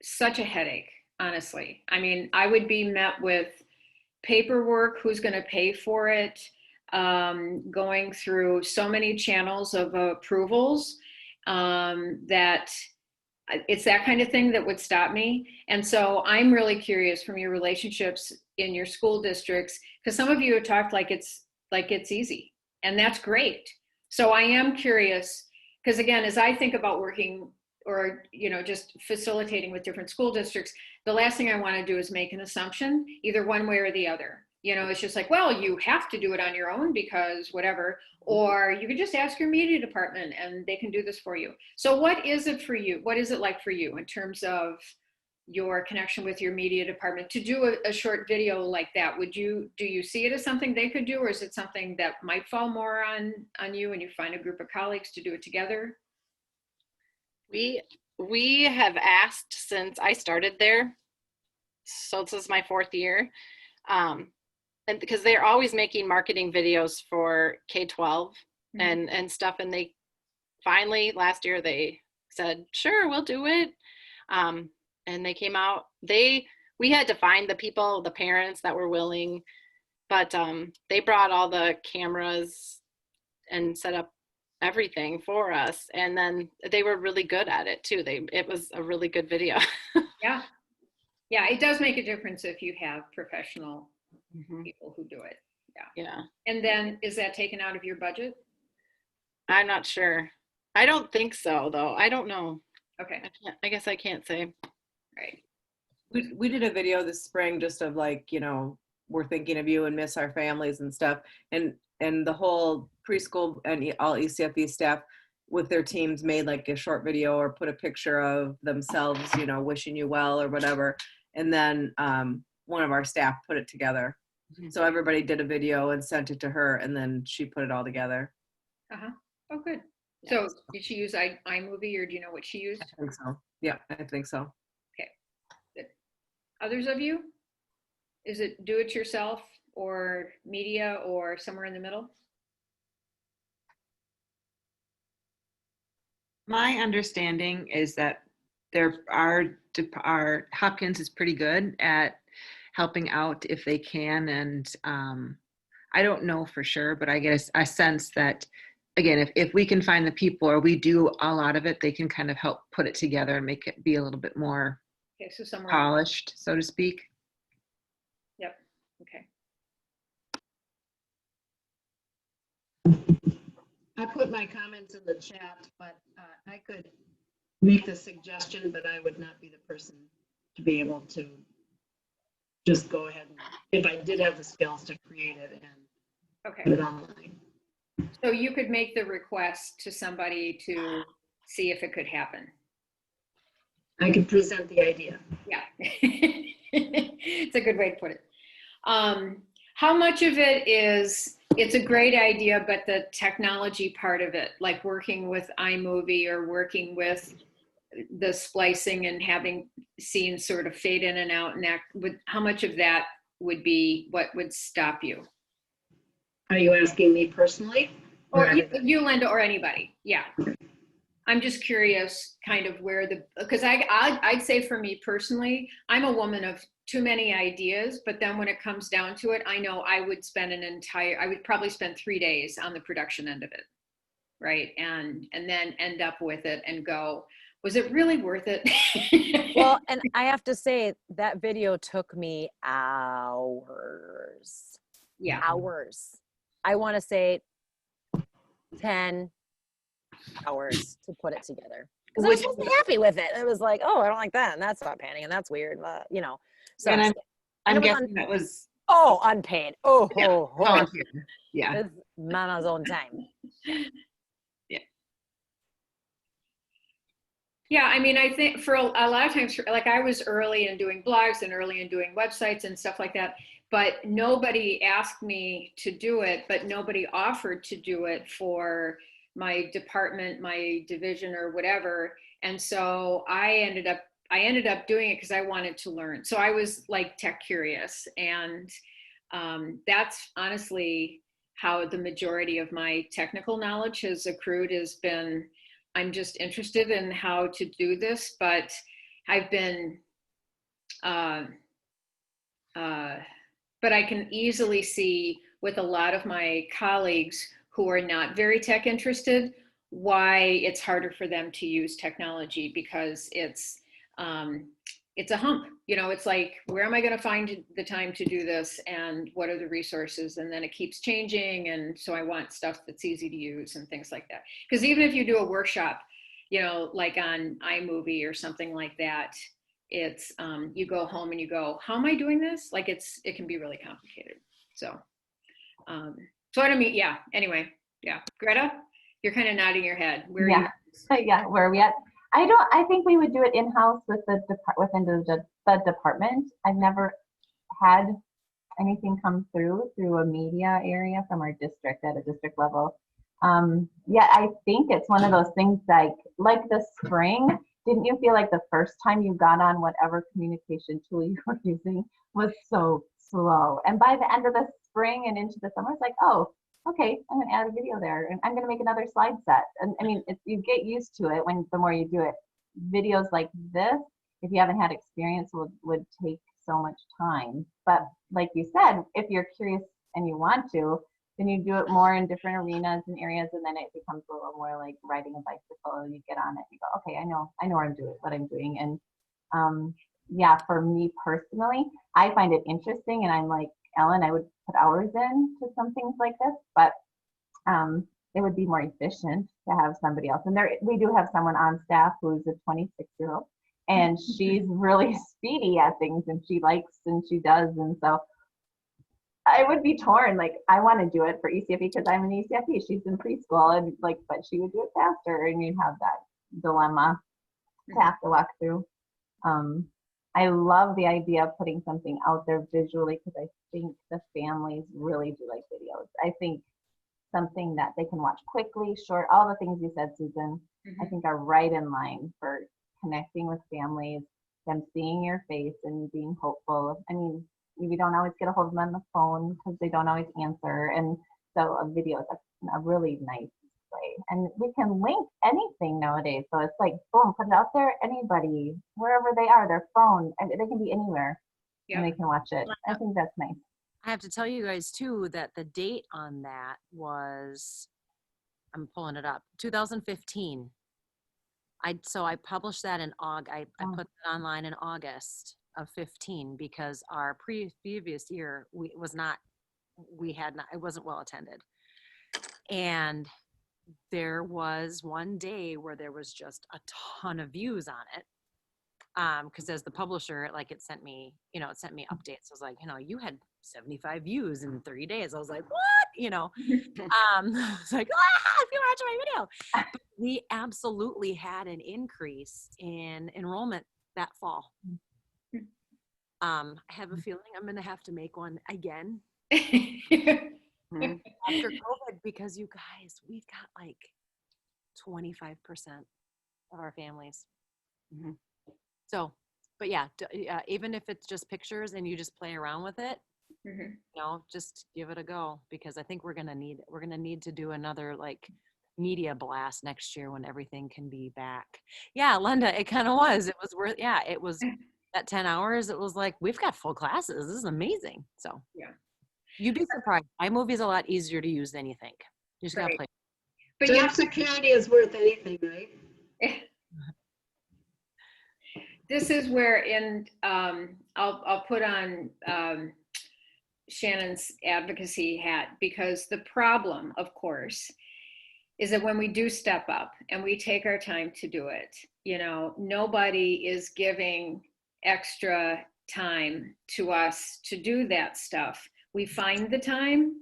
such a headache, honestly. I mean, I would be met with paperwork, who's going to pay for it, going through so many channels of approvals, that it's that kind of thing that would stop me. And so I'm really curious from your relationships in your school districts, because some of you have talked like it's easy, and that's great. So I am curious, because again, as I think about working or, you know, just facilitating with different school districts, the last thing I want to do is make an assumption, either one way or the other. You know, it's just like, well, you have to do it on your own because whatever, or you can just ask your media department and they can do this for you. So what is it for you? What is it like for you in terms of your connection with your media department to do a short video like that? Do you see it as something they could do, or is it something that might fall more on you and you find a group of colleagues to do it together? We have asked since I started there, so this is my 4th year, and because they're always making marketing videos for K-12 and stuff, and they finally last year they said, sure, we'll do it, and they came out. We had to find the parents that were willing, but they brought all the cameras and set up everything for us, and then they were really good at it too. It was a really good video. Yeah, it does make a difference if you have professional people who do it. Yeah. And then is that taken out of your budget? I'm not sure. I don't think so, though. I don't know. Okay. I guess I can't say. Right. We did a video this spring just of like, you know, we're thinking of you and miss our families and stuff. And the whole preschool and all ECFE staff with their teams made like a short video or put a picture of themselves, you know, wishing you well or whatever. And then one of our staff put it together. So everybody did a video and sent it to her, and then she put it all together. Oh, good. So did she use iMovie, or do you know what she used? I think so. Yeah, I think so. Okay. Good. Others of you? Is it do it yourself or media or somewhere in the middle? My understanding is that our Hopkins is pretty good at helping out if they can, and I don't know for sure, but I get a sense that, again, if we can find the people or we do a lot of it, they can kind of help put it together and make it be a little bit more Okay, so somewhere. polished, so to speak. Yep. Okay. I put my comments in the chat, but I could make the suggestion, but I would not be the person to be able to just go ahead and, if I did have the skills to create it and put Okay. it online. So you could make the request to somebody to see if it could happen. I could present the idea. Yeah. It's a good way to put it. How much of it is, it's a great idea, but the technology part of it, like working with iMovie or working with the splicing and having scenes sort of fade in and out, and that would, how much of that would be what would stop you? Are you asking me personally? Or you, everybody? you, Linda, or anybody? Yeah. I'm just curious kind of where the, because I'd say for me personally, I'm a woman of too many ideas, but then when it comes down to it, I know I would spend I would probably spend 3 days on the production end of it, right? And then end up with it and go, was it really worth it? Well, and I have to say that video took me hours. Yeah. Hours. I want to say 10 hours to put it together. Because I was supposed to be happy with it. It was like, oh, I don't like that, and that's not panning, and that's weird, you know. So And and I'm it was guessing that was unpaid. Oh, Yeah, oh, oh. volunteer. Yeah. It's mama's own time. Yeah, I mean, I think for a lot of times, like I was early in doing blogs and early in doing websites and stuff like that, but nobody asked me to do it, but nobody offered to do it for my department, my division or whatever. And so I ended up doing it because I wanted to learn. So I was like tech curious, and that's honestly how the majority of my technical knowledge has accrued, has been, I'm just interested in how to do this, but I've been, but I can easily see with a lot of my colleagues who are not very tech interested, why it's harder for them to use technology, because it's a hump. You know, it's like, where am I going to find the time to do this, and what are the resources? And then it keeps changing, and so I want stuff that's easy to use and things like that. Because even if you do a workshop, you know, like on iMovie or something like that, it's you go home and you go, how am I doing this? Like it can be really complicated. So so I don't mean, yeah, anyway, yeah. Greta, you're kind of nodding your head. Where are you? Yeah, where are we at? I think we would do it in-house with within the department. I've never had anything come through a media area from our district at a district level. Yeah, I think it's one of those things like the spring. Didn't you feel like the first time you got on whatever communication tool you were using was so slow? And by the end of the spring and into the summer, it's like, oh, okay, I'm gonna add a video there, and I'm gonna make another slide set. And I mean, you get used to it the more you do it. Videos like this, if you haven't had experience, would take so much time. But like you said, if you're curious and you want to, then you do it more in different arenas and areas, and then it becomes a little more like riding a bicycle. You get on it, you go, okay, I know what I'm doing. And yeah, for me personally, I find it interesting, and I'm like Ellen, I would put hours in to some things like this, but it would be more efficient to have somebody else. And we do have someone on staff who's a 26-year-old, and she's really speedy at things, and she likes and she does. And so I would be torn. Like, I want to do it for ECFE because I'm an ECFE. She's in preschool, and like, but she would do it faster, and you'd have that dilemma to have to walk through. I love the idea of putting something out there visually, because I think the families really do like videos. I think something that they can watch quickly, short, all the things you said, Susan, I think are right in line for connecting with families, them seeing your face and being hopeful. I mean, we don't always get a hold of them on the phone because they don't always answer. And so a video is a really nice way. And we can link anything nowadays. So it's like, boom, put it out there, anybody, wherever they are, their phone, and they can be anywhere, and they can watch it. I think that's nice. I have to tell you guys too that the date on that was, I'm pulling it up, 2015. I published that in I Oh. put that online in August of 15 because our previous year it wasn't well attended. And there was one day where there was just a ton of views on it. Because as the publisher, like it sent me updates. I was like, you had 75 views in 3 days. I was like, what? It's like, if you watch my video. But we absolutely had an increase in enrollment that fall. I have a feeling I'm going to have to make one again after COVID because you guys, we've got like 25% of our families. So, but yeah, even if it's just pictures and you just play around with it, just give it a go because I think we're gonna need to do another like media blast next year when everything can be back. Yeah, Linda, it kind of was. It was worth. Yeah, it was that 10 hours. It was like we've got full classes. This is amazing. So Yeah, you'd be surprised. iMovie is a lot easier to use than you think. You just gotta play. but Job security is worth anything, right? this is where I'll put on Shannon's advocacy hat because the problem, of course, is that when we do step up and we take our time to do it, nobody is giving extra time to us to do that stuff. We find the time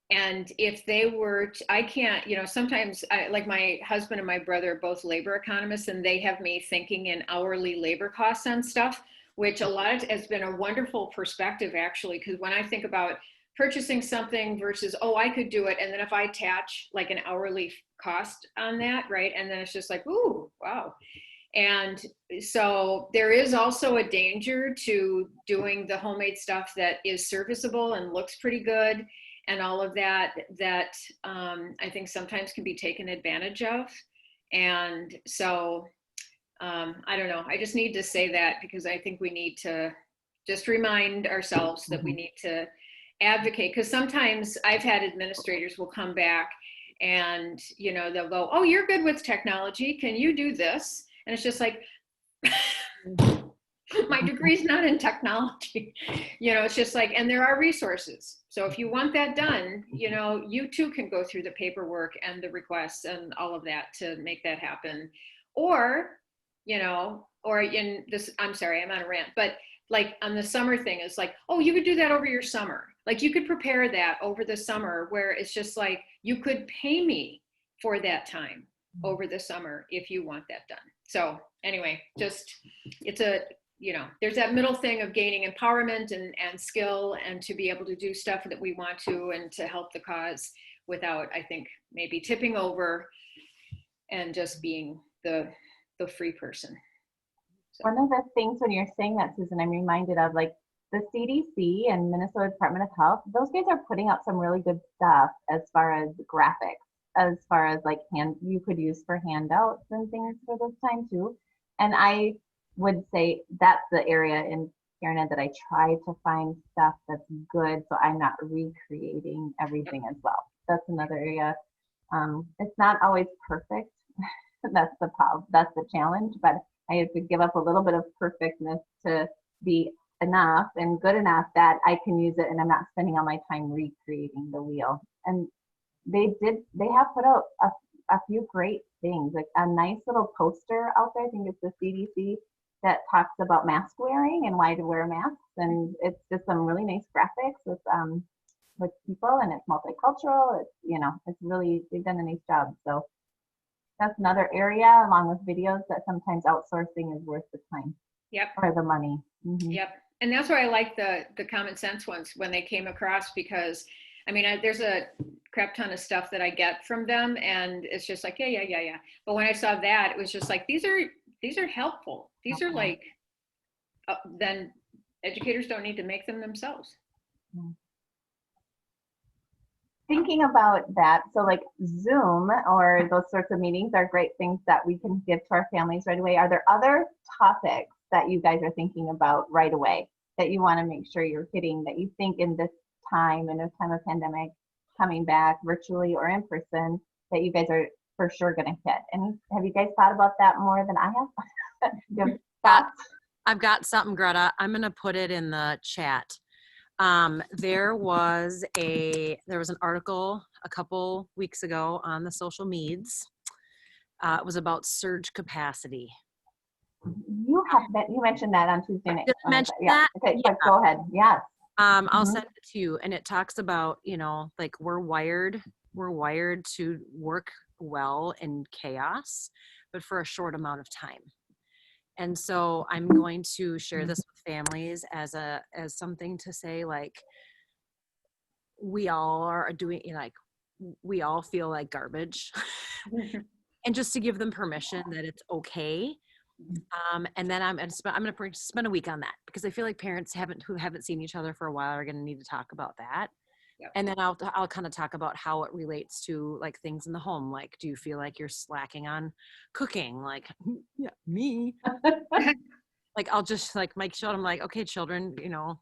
and if they were, I can't, sometimes like my husband and my brother are both labor economists and they have me thinking in hourly labor costs on stuff, which has been a wonderful perspective actually, because when I think about purchasing something versus, I could do it. And then if I attach like an hourly cost on that, right? And then it's just like, ooh, wow. And so there is also a danger to doing the homemade stuff that is serviceable and looks pretty good and all of that I think sometimes can be taken advantage of. And so I don't know, I just need to say that because I think we need to just remind ourselves that we need to advocate, because sometimes I've had administrators will come back and they'll go, oh, you're good with technology, can you do this? And it's just like my degree's not in technology. It's just like, and there are resources. So if you want that done, you too can go through the paperwork and the requests and all of that to make that happen. Or in this, I'm sorry, I'm on a rant, but like on the summer thing, it's like, oh, you could do that over your summer. Like you could prepare that over the summer where it's just like, you could pay me for that time over the summer if you want that done. So anyway, just, it's there's that middle thing of gaining empowerment and skill and to be able to do stuff that we want to and to help the cause without, I think, maybe tipping over and just being the free person. So. One of the things when you're saying that, Susan, I'm reminded of like the CDC and Minnesota Department of Health, those guys are putting up some really good stuff as far as graphics, as far as like you could use for handouts and things for this time too. And I would say that's the area in Karen that I try to find stuff that's good so I'm not recreating everything as well. That's another area. It's not always perfect. That's the problem. That's the challenge. But I have to give up a little bit of perfectness to be enough and good enough that I can use it and I'm not spending all my time recreating the wheel. And they have put out a few great things, like a nice little poster out there. I think it's the CDC that talks about mask wearing and why to wear masks. And it's just some really nice graphics with people, and it's multicultural. It's really, they've done a nice job. So that's another area along with videos that sometimes outsourcing is worth the time. Yep. Or the money. Mm-hmm. Yep. And that's why I like the common sense ones when they came across, because there's a crap ton of stuff that I get from them and it's just like, yeah. But when I saw that, it was just like, these are helpful. These are like, then educators don't need to make them themselves. Thinking about that, so like Zoom or those sorts of meetings are great things that we can give to our families right away. Are there other topics that you guys are thinking about right away that you want to make sure you're hitting, that you think in this time, in a time of pandemic, coming back virtually or in person, that you guys are for sure going to hit? And have you guys thought about that more than I have? You have thoughts? I've got something, Greta. I'm going to put it in the chat. There was an article a couple weeks ago on the social medias. It was about surge capacity. You mentioned that on Tuesday night. Did I mention yeah. that? Okay, Yeah. but go ahead. Yes. I'll Mhm. send it to you, and it talks about, like we're wired to work well in chaos, but for a short amount of time. And so I'm going to share this with families as something to say, like, we all are doing, like, we all feel like garbage. And just to give them permission that it's okay. And then I'm going to spend a week on that, because I feel like parents who haven't seen each other for a while are going to need to talk about that. Yep. And then I'll kind of talk about how it relates to like things in the home. Like, do you feel like you're slacking on cooking? Like, yeah, me. Like, I'll just like make sure I'm like, okay, children,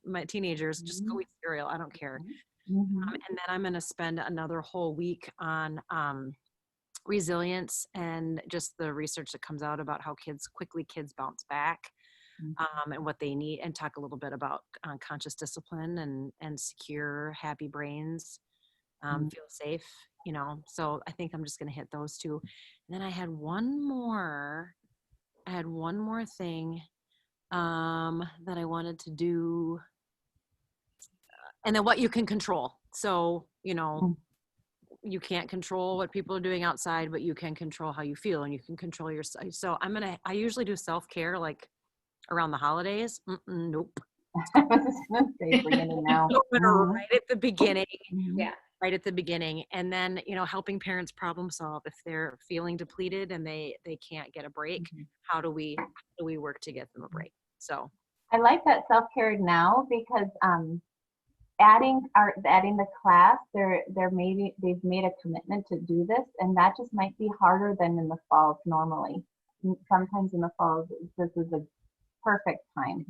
my teenagers, just go eat cereal. I don't care. Mhm. And then I'm going to spend another whole week on resilience and just the research that comes out about how kids bounce back, and what they need, and talk a little bit about conscious discipline and secure, happy brains, feel safe, so I think I'm just going to hit those two. And then I had one more thing that I wanted to do, and then what you can control. So, you can't control what people are doing outside, but you can control how you feel, and you can control yourself. So I usually do self-care like around the holidays. Nope. I was just gonna say, bring it in now. Right at the beginning. Yeah. Right at the beginning. And then, helping parents problem solve if they're feeling depleted and they can't get a break. How do we work to get them a break? So I like that self-care now, because adding the class, they've made a commitment to do this, and that just might be harder than in the falls normally. Sometimes in the falls, this is a perfect time.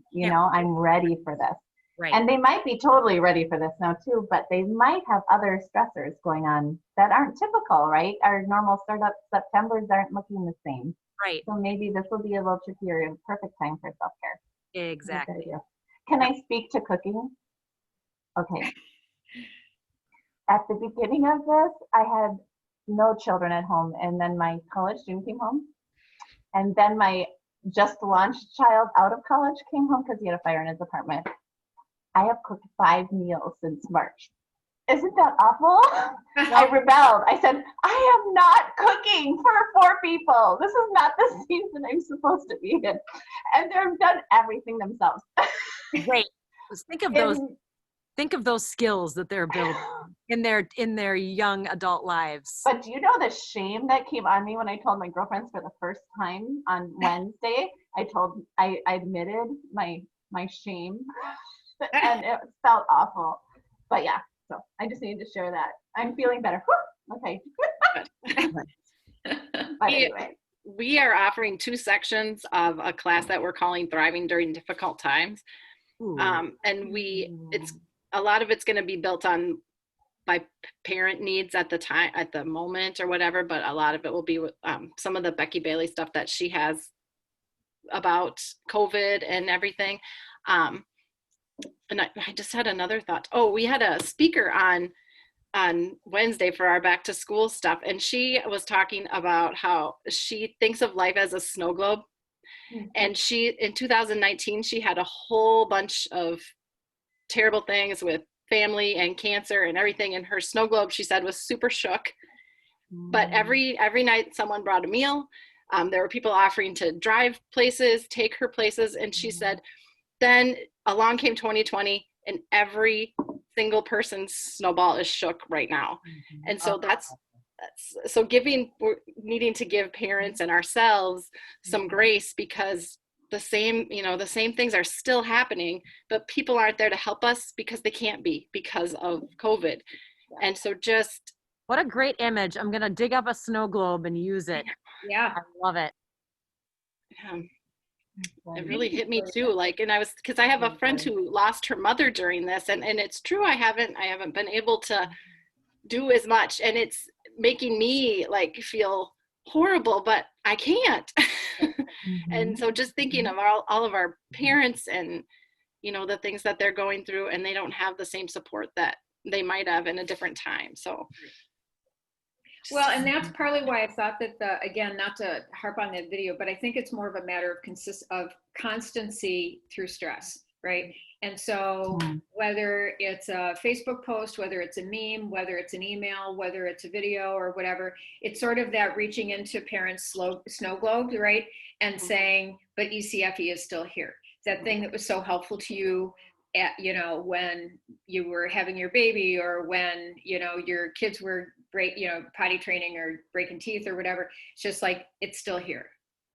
I'm ready for this. right. And they might be totally ready for this now too, but they might have other stressors going on that aren't typical, right? Our normal startup Septembers aren't looking the same. Right. So maybe this will be a little trickier and perfect time for self-care. Exactly. Can I speak to cooking? Okay. At the beginning of this, I had no children at home, and then my college student came home, and then my just launched child out of college came home because he had a fire in his apartment. I have cooked 5 meals since March. Isn't that awful? I rebelled. I said, I am not cooking for 4 people. This is not the season I'm supposed to be in. And they've done everything themselves. Great. Think of those skills that they're building in their young adult lives. But do you know the shame that came on me when I told my girlfriends for the first time on Wednesday? I admitted my shame, and it felt awful. But yeah, so I just needed to share that. I'm feeling better. Whew, okay. But anyway. We are offering 2 sections of a class that we're calling Thriving During Difficult Times. And it's a lot of it's going to be built on by parent needs at the moment or whatever, but a lot of it will be some of the Becky Bailey stuff that she has about COVID and everything. And I just had another thought. Oh, we had a speaker on Wednesday for our back to school stuff, and she was talking about how she thinks of life as a snow globe. And in 2019, she had a whole bunch of terrible things with family and cancer and everything. And her snow globe, she said, was super shook. But every night someone brought a meal. There were people offering to drive places, take her places. And she said, then along came 2020, and every single person's snowball is shook right now. And so so we're needing to give parents and ourselves some grace, because the same things are still happening, but people aren't there to help us because they can't be because of COVID. And so what a great image. I'm going to dig up a snow globe and use it. Yeah. I love it. It really hit me too. Like, and I was, because I have a friend who lost her mother during this, and it's true. I haven't been able to do as much, and it's making me like feel horrible, but I can't. And so just thinking of all of our parents and, you know, the things that they're going through, and they don't have the same support that they might have in a different time. So. Well, and that's partly why I thought that again, not to harp on that video, but I think it's more of a matter of constancy through stress, right? And so whether it's a Facebook post, whether it's a meme, whether it's an email, whether it's a video or whatever, it's sort of that reaching into parents' snow globes, right? And saying, but ECFE is still here. That thing that was so helpful to you at, you know, when you were having your baby, or when, you know, your kids were potty training or breaking teeth or whatever. It's just like, it's still here.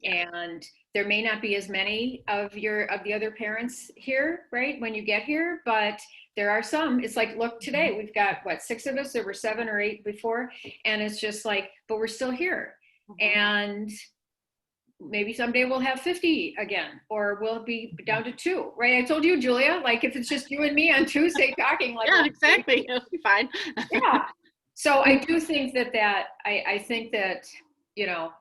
And there may not be as many of the other parents here, right, when you get here, but there are some. It's like, look, today we've got, what, 6 of us? There were 7 or 8 before. And it's just like, but we're still here. And maybe someday we'll have 50 again, or we'll be down to 2, right? I told you, Julia, like if it's just you and me on Tuesday talking, like, Yeah, exactly. It'll be fine. Yeah. So I do think I think that, you know,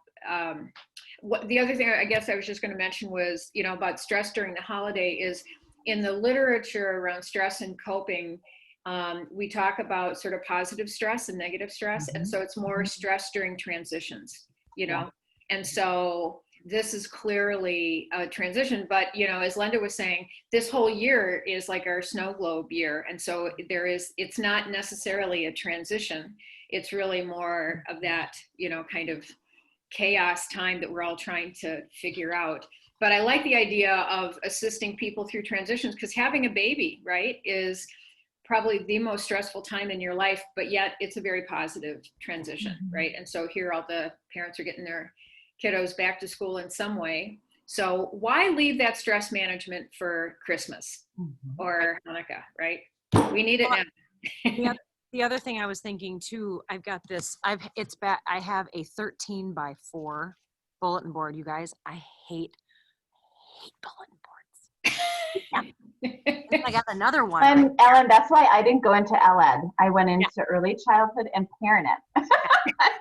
what the other thing I guess I was just going to mention was, you know, about stress during the holiday is in the literature around stress and coping, we talk about sort of positive stress and negative stress. And so it's more stress during transitions, you know, and so this is clearly a transition, but, you know, as Linda was saying, this whole year is like our snow globe year. And so it's not necessarily a transition. It's really more of that, you know, kind of chaos time that we're all trying to figure out. But I like the idea of assisting people through transitions, because having a baby, right, is probably the most stressful time in your life, but yet it's a very positive transition, right? And so here all the parents are getting their kiddos back to school in some way. So why leave that stress management for Christmas or Hanukkah, right? We need it now. The other thing I was thinking too, I've got this, I have a 13x4 bulletin board, you guys. I hate bulletin boards. I got another one. And Ellen, that's why I didn't go into LED. I went into early childhood and parent ed.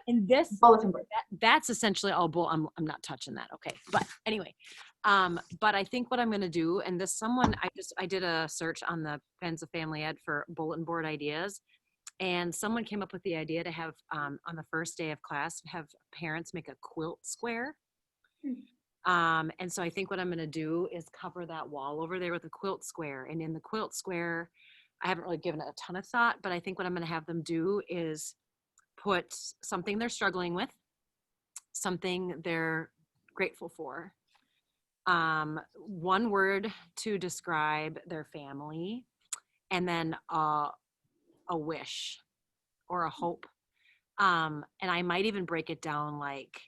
And this bulletin board. That's essentially all I'm not touching that. Okay. But anyway, but I think what I'm going to do, and I did a search on the Friends of Family Ed for bulletin board ideas. And someone came up with the idea to have, on the first day of class, have parents make a quilt square. And so I think what I'm going to do is cover that wall over there with a quilt square. And in the quilt square, I haven't really given it a ton of thought, but I think what I'm going to have them do is put something they're struggling with, something they're grateful for, one word to describe their family, and then a wish or a hope. And I might even break it down like,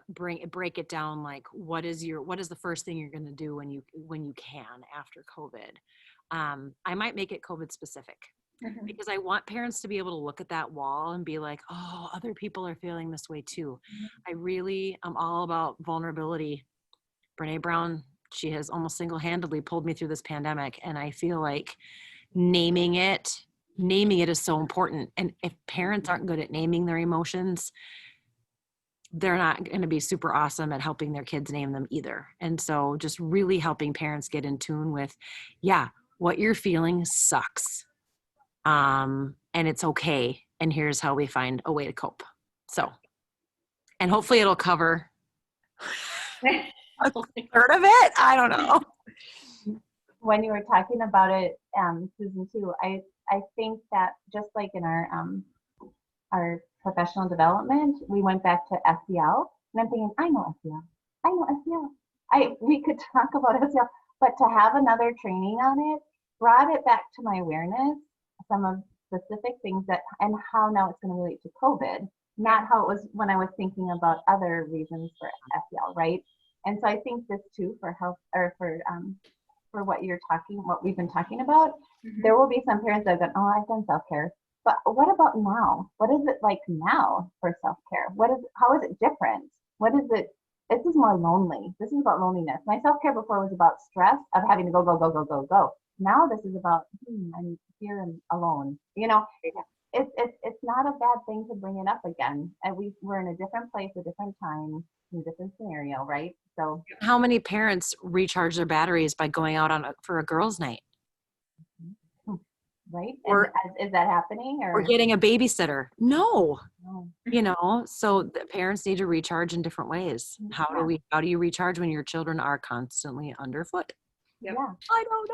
break it down like, what is the first thing you're going to do when you can after COVID? I might make it COVID specific, because I want parents to be able to look at that wall and be like, oh, other people are feeling this way too. I'm all about vulnerability. Brene Brown, she has almost single-handedly pulled me through this pandemic. And I feel like naming it is so important. And if parents aren't good at naming their emotions, they're not going to be super awesome at helping their kids name them either. And so just really helping parents get in tune with, what you're feeling sucks. And it's okay. And here's how we find a way to cope. So, and hopefully it'll cover a third of it. I don't know. When you were talking about it, Susan, too, I think that just like in our professional development, we went back to SEL, and I'm thinking, I know SEL. We could talk about SEL, but to have another training on it brought it back to my awareness, some of specific things and how now it's going to relate to COVID, not how it was when I was thinking about other reasons for SEL, right? And so I think this too for health, or for what we've been talking about, there will be some parents that have gone, oh, I've done self-care. But what about now? What is it like now for self-care? How is it different? What is it this is more lonely. This is about loneliness. My self-care before was about stress of having to go, go, go, go, go, go. Now this is about, I'm here and alone. You know, it's not a bad thing to bring it up again. And we're in a different place, a different time, in a different scenario, right? So How many parents recharge their batteries by going out for a girls' night? right? Or- and is that happening Or getting a babysitter? No. no? You know, so the parents need to recharge in different ways. How do you recharge when your children are constantly underfoot? Yep. Yeah. I don't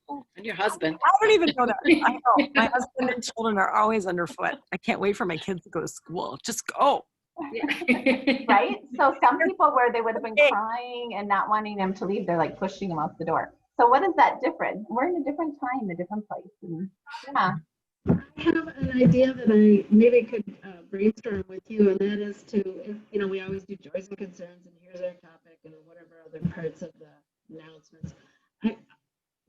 know. And your husband. I don't even know that. I know. My husband and children are always underfoot. I can't wait for my kids to go to school. Just go. Right? So some people where they would have been crying and not wanting them to leave, they're like pushing them out the door. So what is that different? We're in a different time, a different place. And yeah. I have an idea that I maybe could brainstorm with you, and that is to, you know, we always do joys and concerns, and here's our topic, and whatever other parts of the announcements. I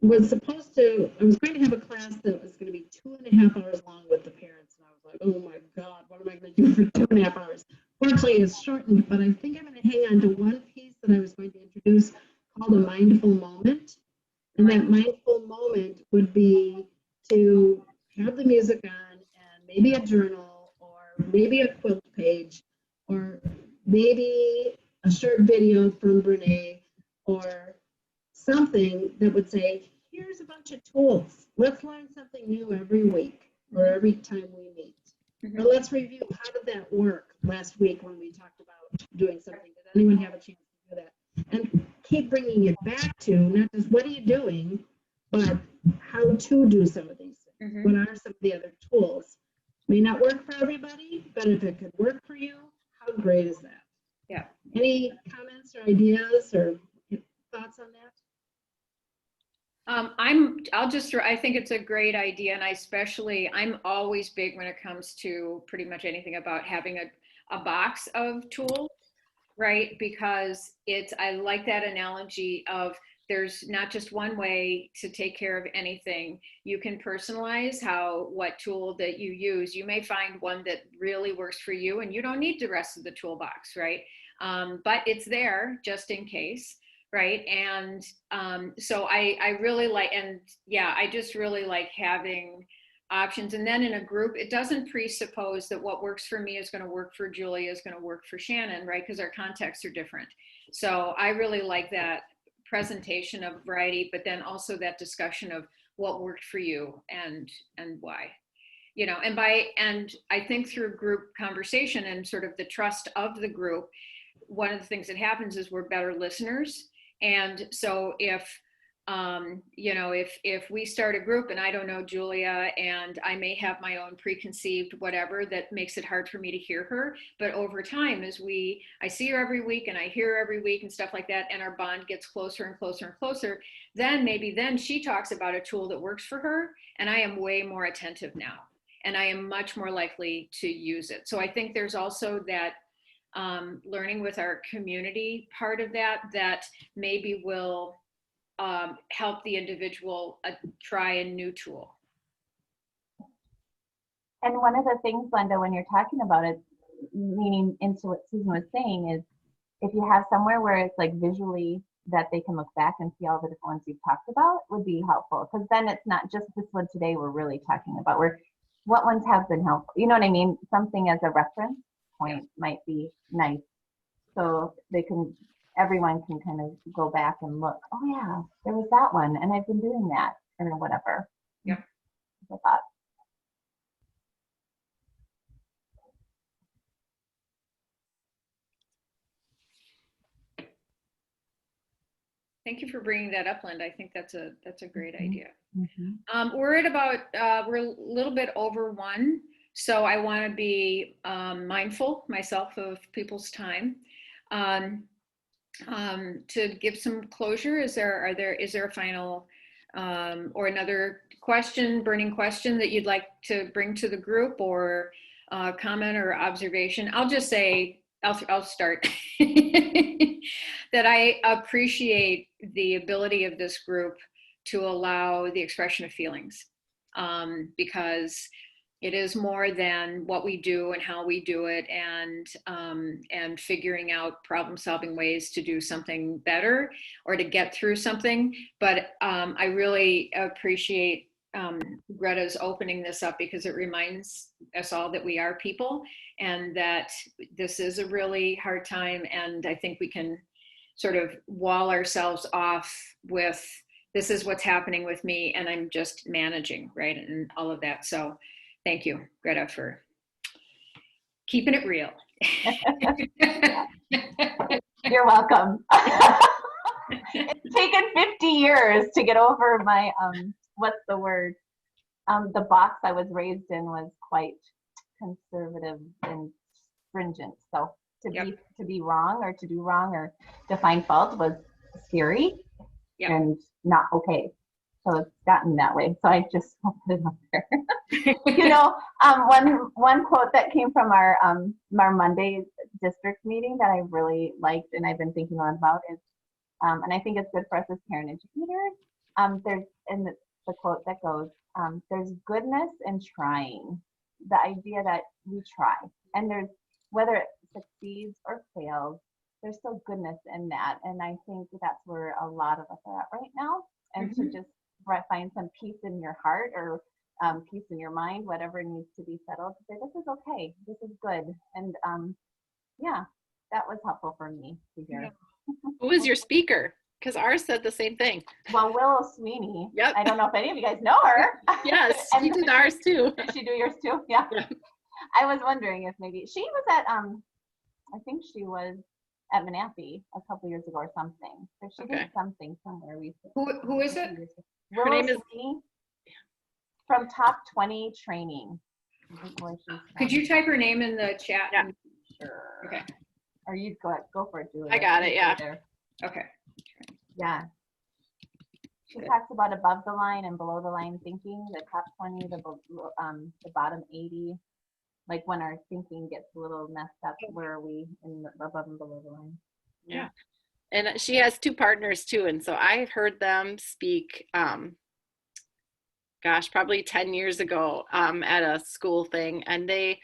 was going to have a class that was going to be 2.5 hours long with the parents, and I was like, oh my God, what am I going to do for 2.5 hours? Fortunately, it's shortened, but I think I'm going to hang on to one piece that I was going to introduce called a mindful moment. And that mindful moment would be to have the music on and maybe a journal or maybe a quilt page or maybe a short video from Brene or something that would say, here's a bunch of tools. Let's learn something new every week or every time we meet. Or let's review, how did that work last week when we talked about doing something? Did anyone have a chance to do that? And keep bringing it back to not just what are you doing, but how to do some of these things. What are some of the other tools? May not work for everybody, but if it could work for you, how great is that? Yeah. Any comments or ideas or thoughts on that? I think it's a great idea. And I'm always big when it comes to pretty much anything about having a box of tools, right? Because I like that analogy of there's not just one way to take care of anything. You can personalize what tool that you use. You may find one that really works for you and you don't need the rest of the toolbox, right? But it's there just in case, right? And so I really like, and yeah, I just really like having options. And then in a group, it doesn't presuppose that what works for me is going to work for Julia, is going to work for Shannon, right? Because our contexts are different. So I really like that presentation of variety, but then also that discussion of what worked for you and why. You know, and I think through group conversation and sort of the trust of the group, one of the things that happens is we're better listeners. And so if we start a group and I don't know Julia and I may have my own preconceived whatever that makes it hard for me to hear her, but over time I see her every week and I hear her every week and stuff like that, and our bond gets closer and closer and closer, then she talks about a tool that works for her and I am way more attentive now and I am much more likely to use it. So I think there's also that learning with our community part of that maybe will help the individual try a new tool. And one of the things, Linda, when you're talking about it, leaning into what Susan was saying, is if you have somewhere where it's like visually that they can look back and see all the different ones you've talked about would be helpful. Because then it's not just this one today we're really talking about. What ones have been helpful? You know what I mean? Something as a reference point might be nice. So everyone can kind of go back and look, oh yeah, there was that one and I've been doing that or whatever. Yeah. I thought. Thank you for bringing that up, Linda. I think that's a great idea. Mm-hmm. We're a little bit over 1. So I want to be mindful myself of people's time. To give some closure, is there a final or another burning question that you'd like to bring to the group, or comment or observation? I'll just say, I'll start that I appreciate the ability of this group to allow the expression of feelings, because It is more than what we do and how we do it, and figuring out problem-solving ways to do something better or to get through something. But I really appreciate Greta's opening this up, because it reminds us all that we are people and that this is a really hard time. And I think we can sort of wall ourselves off with, this is what's happening with me and I'm just managing, right? And all of that. So thank you, Greta, for keeping it real. You're welcome. It's taken 50 years to get over my, what's the word? The box I was raised in was quite conservative and stringent. So to be wrong or to do wrong or to find fault was scary and not okay. So it's gotten that way. So I just put it up there. You know, one quote that came from our Monday district meeting that I really liked and I've been thinking a lot about is, and I think it's good for us as parent educators. There's in the quote that goes, there's goodness in trying. The idea that we try, and there's, whether it succeeds or fails, there's still goodness in that. And I think that's where a lot of us are at right now. And to just find some peace in your heart or peace in your mind, whatever needs to be settled, to say, this is okay, this is good. And yeah, that was helpful for me to hear. Yeah. Who was your speaker? Because ours said the same thing. Well, Willow Sweeney. Yep. I don't know if any of you guys know her. Yes, she did ours too. Did she do yours too? Yeah. I was wondering if maybe she was at I think she was at Manasseh a couple years ago or something. So she did something somewhere recently. Who is it? Willow Sweeney from Top 20 Training. Could you type her name in the chat? Yeah. Sure. Okay. Or you go for it, Julie. I got it, yeah. Okay. Yeah. She talks about above the line and below the line thinking, the top 20, the bottom 80. Like when our thinking gets a little messed up, where are we in the above and below the line? Yeah. And she has two partners too. And so I heard them speak, gosh, probably 10 years ago at a school thing. And they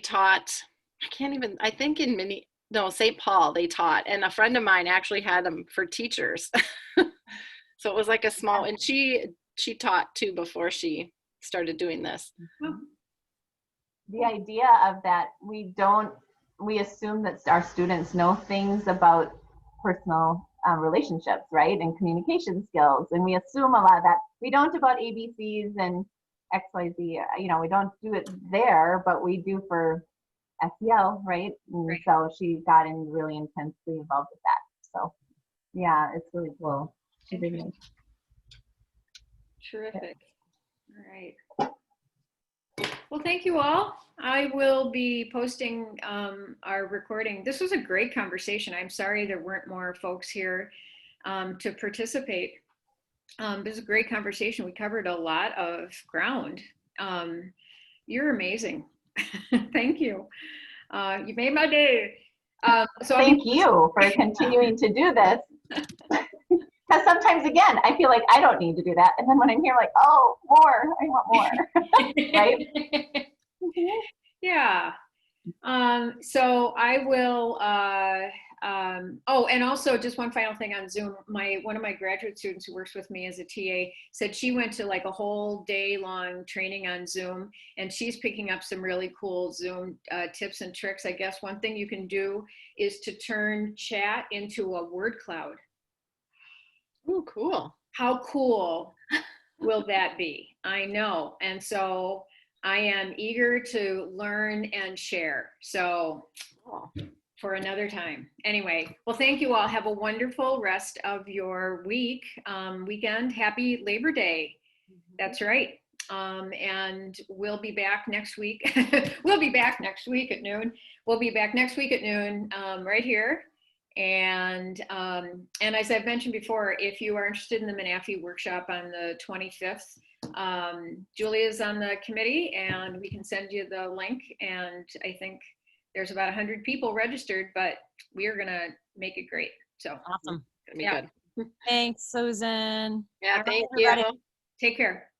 taught, I think in St. Paul they taught. And a friend of mine actually had them for teachers. So it was like a small, and she taught too before she started doing this. The idea of that, we assume that our students know things about personal relationships, right? And communication skills. And we assume a lot of that. We don't about ABCs and XYZ, you know, we don't do it there, but we do for SEL, right? And so she got in really intensely involved with that. So yeah, it's really cool. She did it. Terrific. All right. Well, thank you all. I will be posting our recording. This was a great conversation. I'm sorry there weren't more folks here to participate. This is a great conversation. We covered a lot of ground. You're amazing. Thank you. You made my day. So thank you for continuing to do this. Because sometimes, again, I feel like I don't need to do that. And then when I'm here, like, oh, more, I want more. Right? Yeah. So I will, oh, and also just one final thing on Zoom. One of my graduate students who works with me as a TA said she went to like a whole day long training on Zoom, and she's picking up some really cool Zoom tips and tricks. I guess one thing you can do is to turn chat into a word cloud. Oh, cool. How cool will that be? I know. And so I am eager to learn and share. So for another time. Anyway, well, thank you all. Have a wonderful rest of your weekend. Happy Labor Day. That's right. And we'll be back next week. We'll be back next week at noon. We'll be back next week at noon right here. And as I've mentioned before, if you are interested in the Menafee workshop on the 25th, Julia's on the committee and we can send you the link. And I think there's about 100 people registered, but we are going to make it great. So Awesome. Gonna be good. Thanks, Susan. Yeah, All right, thank everybody. you. Take care.